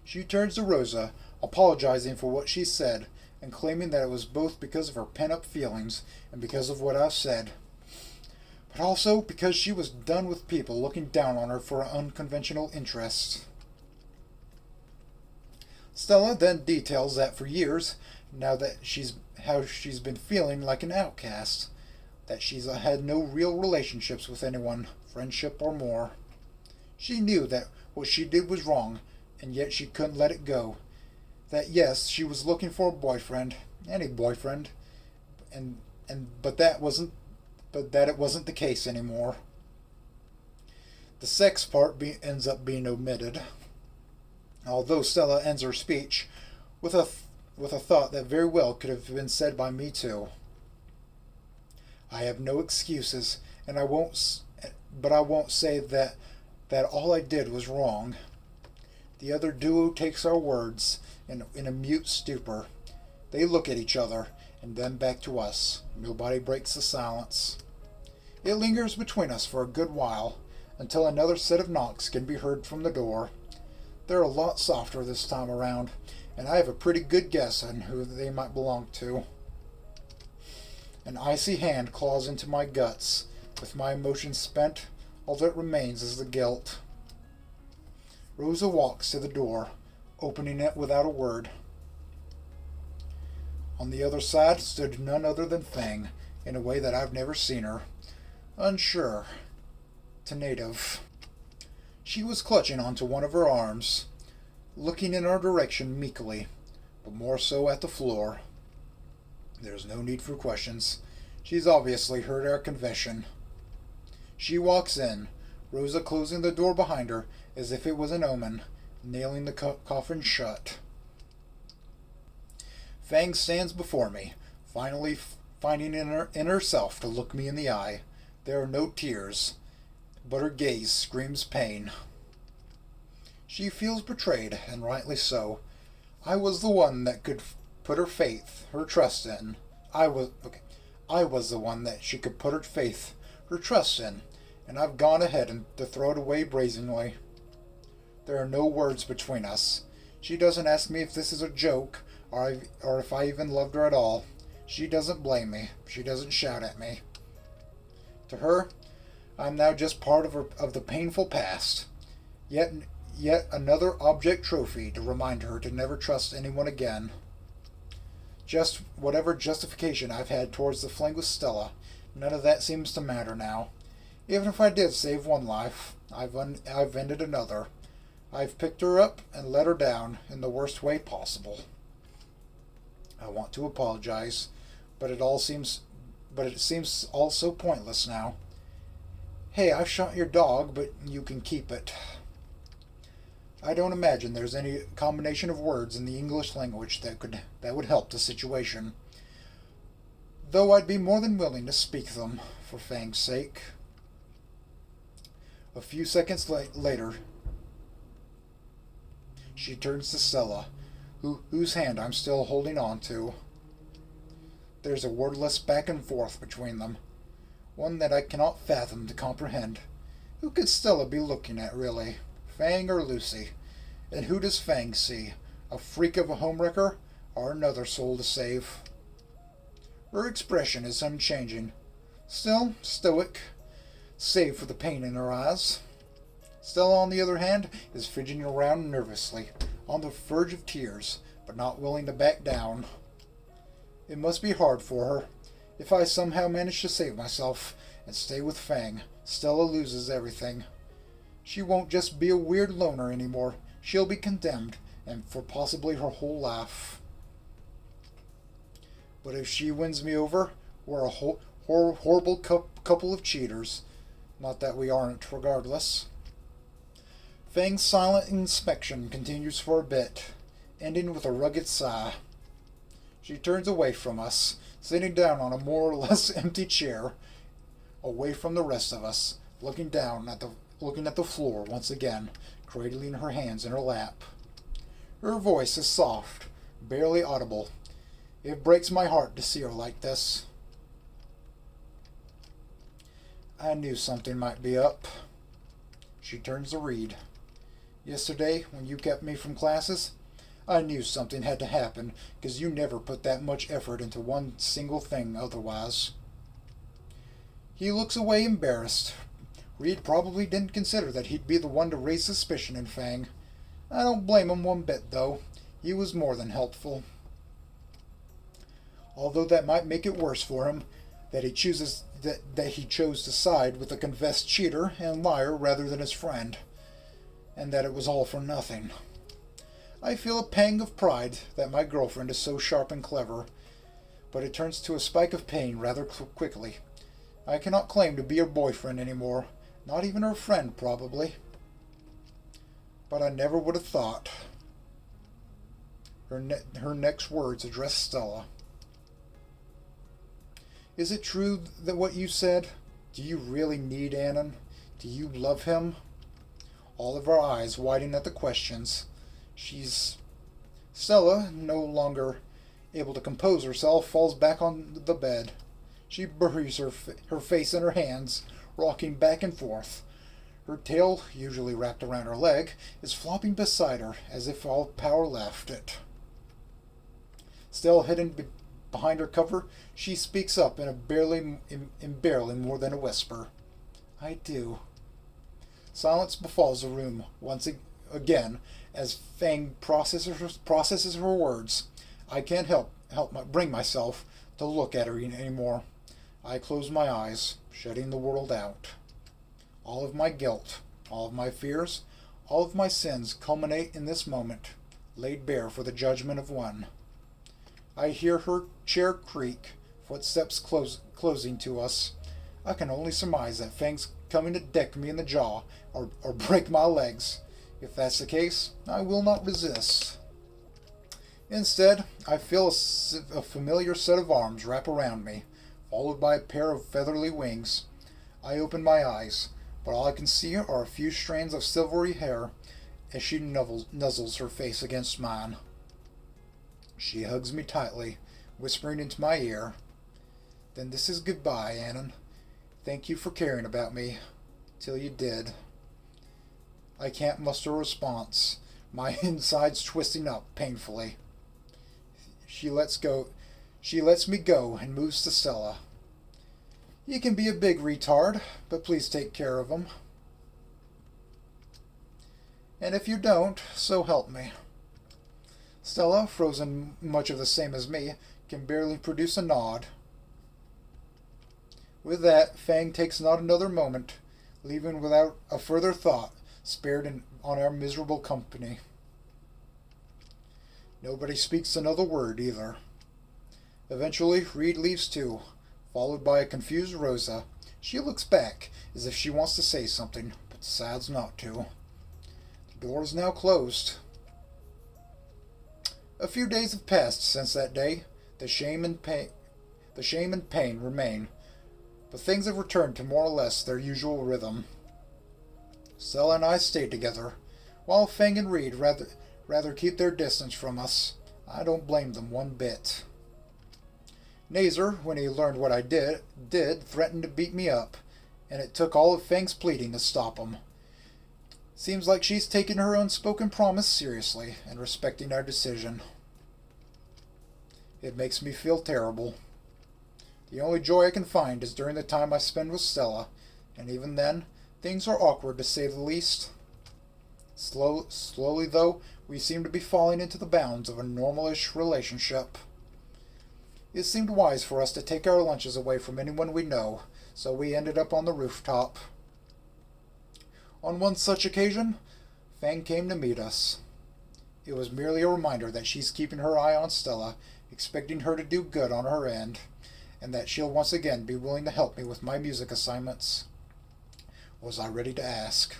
She turns to Rosa, apologizing for what she said, and claiming that it was both because of her pent-up feelings and because of what I said, but also because she was done with people looking down on her for unconventional interests. Stella then details that for years, now that she's been feeling like an outcast, that she's had no real relationships with anyone, friendship or more. She knew that what she did was wrong, and yet she couldn't let it go. That yes, she was looking for a boyfriend, any boyfriend, but that it wasn't the case anymore. The sex part ends up being omitted, although Stella ends her speech with a thought that very well could have been said by me too. I have no excuses, and I won't but I won't say that all I did was wrong. The other duo takes our words in a mute stupor. They look at each other, and then back to us. Nobody breaks the silence. It lingers between us for a good while, until another set of knocks can be heard from the door. They're a lot softer this time around, and I have a pretty good guess on who they might belong to. An icy hand claws into my guts. With my emotions spent, all that remains is the guilt. Rosa walks to the door, opening it without a word. On the other side stood none other than Fang, in a way that I've never seen her. Unsure. Tentative. She was clutching onto one of her arms, looking in our direction meekly, but more so at the floor. There's no need for questions. She's obviously heard our confession. She walks in, Rosa closing the door behind her as if it was an omen, nailing the coffin shut. Fang stands before me, finally finding in herself to look me in the eye. There are no tears, but her gaze screams pain. She feels betrayed, and rightly so. I was the one that could put her faith, her trust in. I was the one that she could put her faith, her trust in, and I've gone ahead and to throw it away brazenly. There are no words between us. She doesn't ask me if this is a joke, or if I even loved her at all. She doesn't blame me. She doesn't shout at me. To her, I'm now just part of the painful past. Yet another object trophy to remind her to never trust anyone again. Just whatever justification I've had towards the fling with Stella, none of that seems to matter now. Even if I did save one life, I've ended another. I've picked her up and let her down in the worst way possible. I want to apologize, but it seems all so pointless now. Hey, I shot your dog, but you can keep it. I don't imagine there's any combination of words in the English language that would help the situation, though I'd be more than willing to speak them for Fang's sake. A few seconds later, she turns to Stella, whose hand I'm still holding on to. There's a wordless back and forth between them, one that I cannot fathom to comprehend. Who could Stella be looking at, really? Fang or Lucy? And who does Fang see? A freak of a homewrecker, or another soul to save? Her expression is unchanging, still stoic, save for the pain in her eyes. Stella, on the other hand, is fidgeting around nervously, on the verge of tears, but not willing to back down. It must be hard for her. If I somehow manage to save myself and stay with Fang, Stella loses everything. She won't just be a weird loner anymore. She'll be condemned, and for possibly her whole life. But if she wins me over, we're a horrible couple of cheaters. Not that we aren't, regardless. Fang's silent inspection continues for a bit, ending with a rugged sigh. She turns away from us, sitting down on a more or less empty chair, away from the rest of us, looking at the floor once again, cradling her hands in her lap. Her voice is soft, barely audible. It breaks my heart to see her like this. I knew something might be up. She turns to read. Yesterday, when you kept me from classes, I knew something had to happen, because you never put that much effort into one single thing otherwise. He looks away embarrassed. Reed probably didn't consider that he'd be the one to raise suspicion in Fang. I don't blame him one bit, though. He was more than helpful. Although that might make it worse for him, that he chose to side with a confessed cheater and liar rather than his friend, and that it was all for nothing. I feel a pang of pride that my girlfriend is so sharp and clever, but it turns to a spike of pain rather quickly. I cannot claim to be her boyfriend anymore, not even her friend, probably. But I never would have thought. Her next words address Stella. Is it true that what you said? Do you really need Annan? Do you love him? All of our eyes widen at the questions. Stella, no longer able to compose herself, falls back on the bed. She buries her face in her hands, rocking back and forth. Her tail, usually wrapped around her leg, is flopping beside her, as if all power left it. Still hidden behind her cover, she speaks up in barely more than a whisper. I do. Silence befalls the room once again as Fang processes her words. I can't bring myself to look at her anymore. I close my eyes, shutting the world out. All of my guilt, all of my fears, all of my sins culminate in this moment, laid bare for the judgment of one. I hear her chair creak, footsteps closing to us. I can only surmise that Fang's coming to deck me in the jaw or break my legs. If that's the case, I will not resist. Instead, I feel a familiar set of arms wrap around me, followed by a pair of feathery wings. I open my eyes, but all I can see are a few strands of silvery hair as she nuzzles her face against mine. She hugs me tightly, whispering into my ear, Then this is goodbye, Annan. Thank you for caring about me, till you did. I can't muster a response, my insides twisting up painfully. She lets me go and moves to Stella. You can be a big retard, but please take care of him. And if you don't, so help me. Stella, frozen much of the same as me, can barely produce a nod. With that, Fang takes not another moment, leaving without a further thought spared on our miserable company. Nobody speaks another word either. Eventually, Reed leaves too, followed by a confused Rosa. She looks back, as if she wants to say something, but decides not to. The door is now closed. A few days have passed since that day. The shame and pain remain, but things have returned to more or less their usual rhythm. Stella and I stay together, while Fang and Reed rather keep their distance from us. I don't blame them one bit. Nazer, when he learned what I did, threatened to beat me up, and it took all of Fang's pleading to stop him. Seems like she's taking her unspoken promise seriously and respecting our decision. It makes me feel terrible. The only joy I can find is during the time I spend with Stella, and even then, things are awkward to say the least. Slowly though, we seem to be falling into the bounds of a normalish relationship. It seemed wise for us to take our lunches away from anyone we know, so we ended up on the rooftop. On one such occasion, Fang came to meet us. It was merely a reminder that she's keeping her eye on Stella, expecting her to do good on her end, and that she'll once again be willing to help me with my music assignments. Was I ready to ask?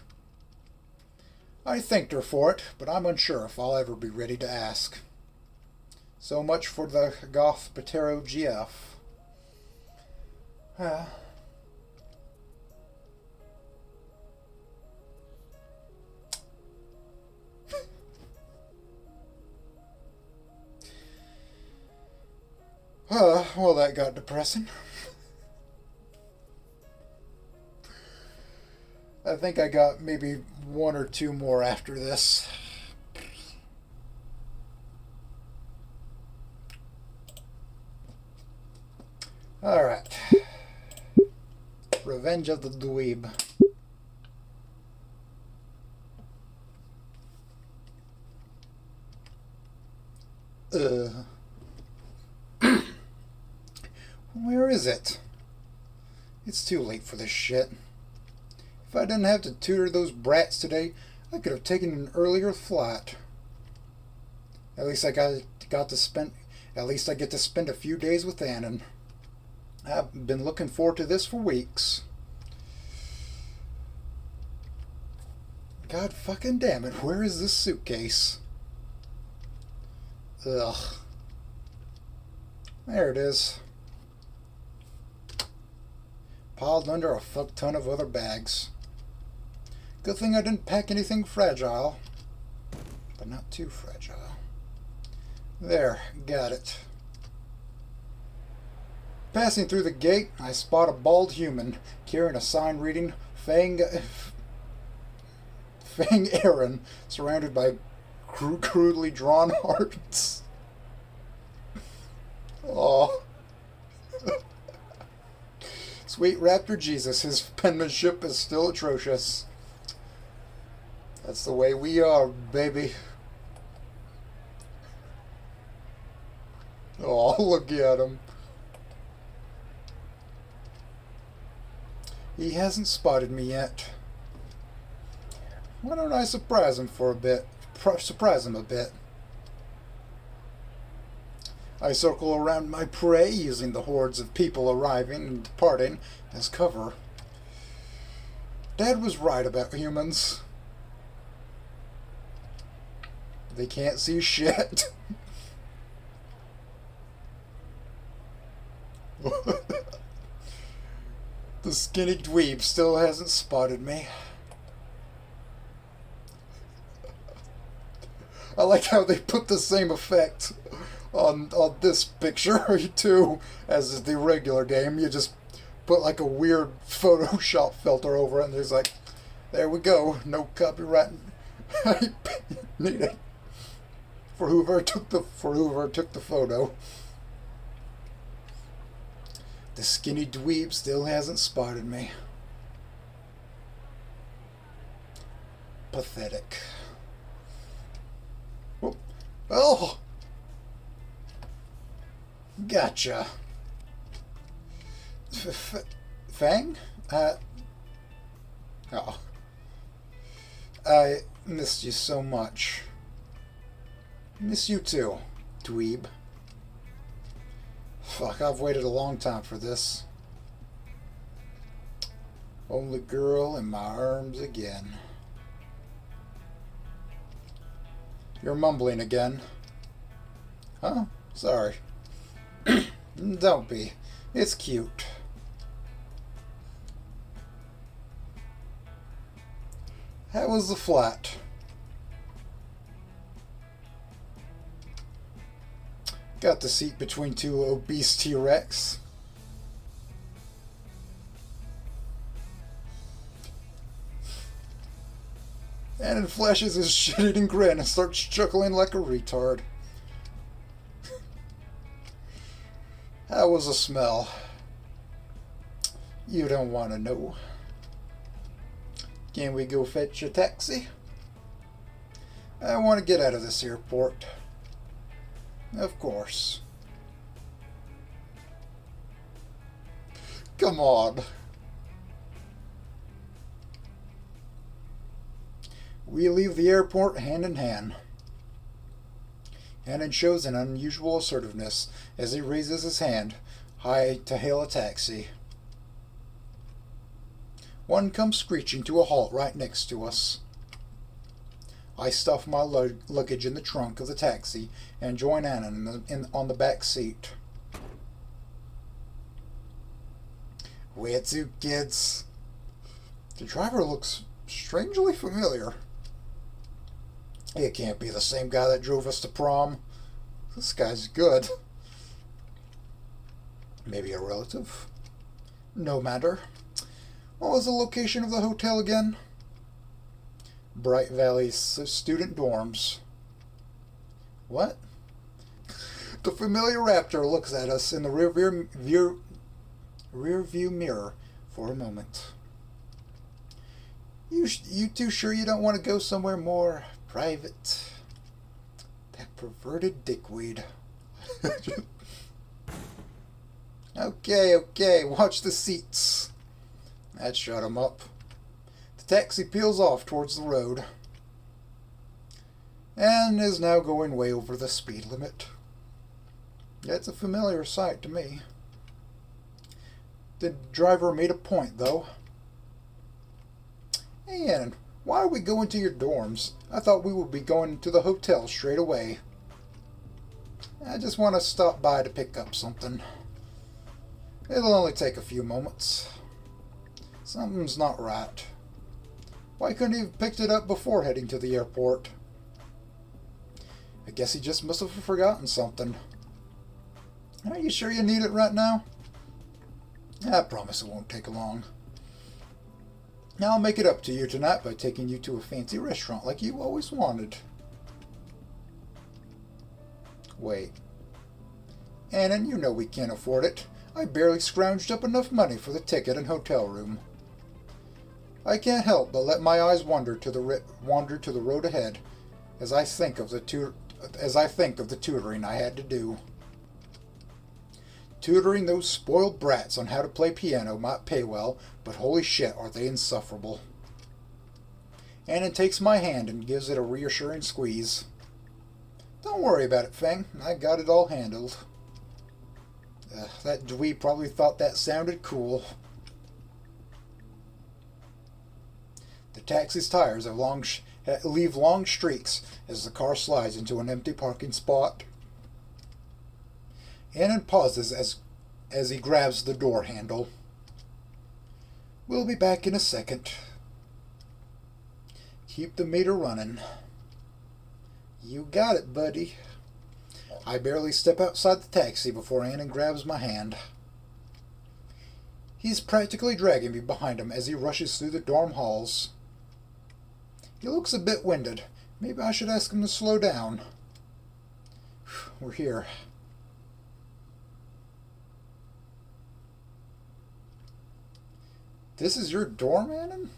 I thanked her for it, but I'm unsure if I'll ever be ready to ask. So much for the Goth Patero GF. Well, that got depressing. I think I got maybe one or two more after this. Alright. Revenge of the Dweeb. Where is it? It's too late for this shit. If I didn't have to tutor those brats today, I could have taken an earlier flight. At least I get to spend a few days with Annan. I've been looking forward to this for weeks. God fucking damn it, where is this suitcase? Ugh. There it is. piled under a fuck ton of other bags. Good thing I didn't pack anything fragile, but not too fragile. There, got it. Passing through the gate, I spot a bald human carrying a sign reading Fang Aaron, surrounded by crudely drawn hearts. Aw. Sweet Raptor Jesus, his penmanship is still atrocious. That's the way we are, baby. Oh, look at him. He hasn't spotted me yet. Why don't I surprise him for a bit? Surprise him a bit. I circle around my prey using the hordes of people arriving and departing as cover. Dad was right about humans. They can't see shit. The skinny dweeb still hasn't spotted me. I like how they put the same effect on this picture too as is the regular game. You just put like a weird Photoshop filter over it, and there's like, there we go, no copyright needed for whoever took the photo. The skinny dweeb still hasn't spotted me. Pathetic. Oh! Gotcha. Fang? Oh. I missed you so much. Miss you too, dweeb. Fuck, I've waited a long time for this. Only girl in my arms again. You're mumbling again. Huh? Sorry. Don't be. It's cute. How was the flat? Got the seat between two obese T-Rex. And it flashes his shit-eating grin and starts chuckling like a retard. How was the smell? You don't want to know. Can we go fetch a taxi? I want to get out of this airport. Of course. Come on. We leave the airport hand in hand. Hannon shows an unusual assertiveness as he raises his hand high to hail a taxi. One comes screeching to a halt right next to us. I stuff my luggage in the trunk of the taxi and join Annan on the back seat. Where to, kids? The driver looks strangely familiar. It can't be the same guy that drove us to prom. This guy's good. Maybe a relative? No matter. What was the location of the hotel again? Bright Valley student dorms. What? The familiar raptor looks at us in the rear view mirror for a moment. You too sure you don't want to go somewhere more private? That perverted dickweed. Okay, watch the seats. That shut him up. The taxi peels off towards the road and is now going way over the speed limit. That's a familiar sight to me. The driver made a point, though. Hey, Annan, why are we going to your dorms? I thought we would be going to the hotel straight away. I just want to stop by to pick up something. It'll only take a few moments. Something's not right. Why couldn't he have picked it up before heading to the airport? I guess he just must have forgotten something. Are you sure you need it right now? I promise it won't take long. Now I'll make it up to you tonight by taking you to a fancy restaurant like you always wanted. Wait. Annan, you know we can't afford it. I barely scrounged up enough money for the ticket and hotel room. I can't help but let my eyes wander to the road ahead as I think of the tutoring I had to do. Tutoring those spoiled brats on how to play piano might pay well, but holy shit are they insufferable. Annan takes my hand and gives it a reassuring squeeze. Don't worry about it, Fang. I got it all handled. That dweeb probably thought that sounded cool. The taxi's tires leave long streaks as the car slides into an empty parking spot. Annan pauses as he grabs the door handle. We'll be back in a second. Keep the meter running. You got it, buddy. I barely step outside the taxi before Annan grabs my hand. He's practically dragging me behind him as he rushes through the dorm halls. He looks a bit winded. Maybe I should ask him to slow down. We're here. This is your dorm, Annan?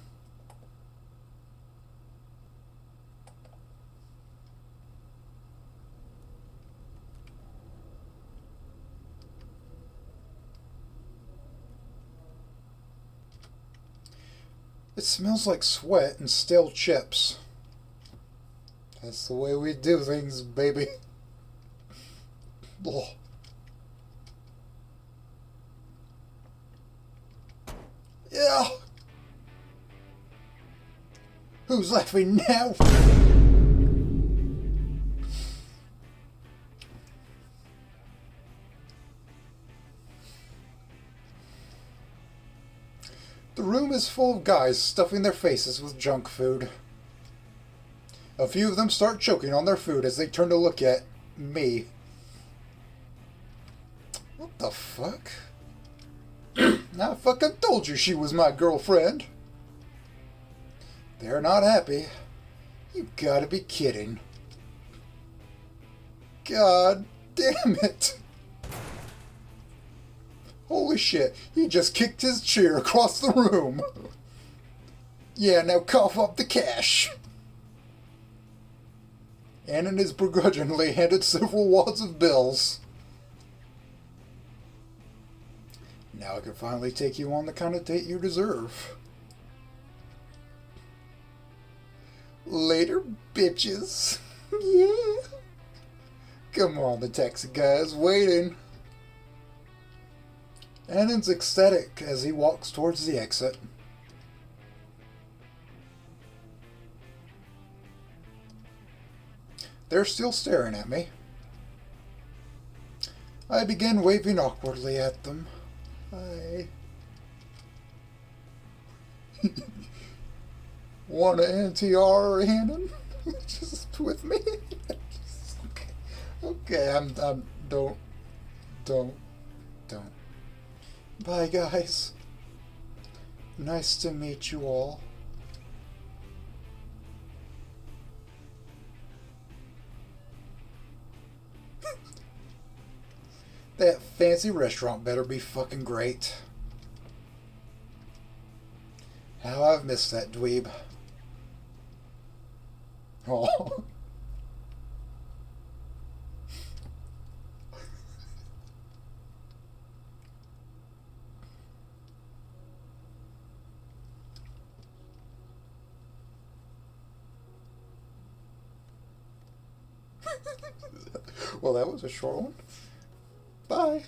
It smells like sweat and stale chips. That's the way we do things, baby. Ugh. Yeah. Who's laughing now? The room is full of guys stuffing their faces with junk food. A few of them start choking on their food as they turn to look at me. What the fuck? I fucking told you she was my girlfriend. They're not happy. You gotta be kidding. God damn it. Holy shit, he just kicked his chair across the room. Yeah, now cough up the cash. Annan is begrudgingly handed several wads of bills. Now I can finally take you on the kind of date you deserve. Later, bitches. Yeah. Come on, the taxi guy's waiting. Annan's ecstatic as he walks towards the exit. They're still staring at me. I begin waving awkwardly at them. Hi. Want an NTR, Annan? Just with me? Okay, I'm don't. Bye, guys. Nice to meet you all. That fancy restaurant better be fucking great. How I've missed that dweeb. Oh. Well, that was a short one. Bye.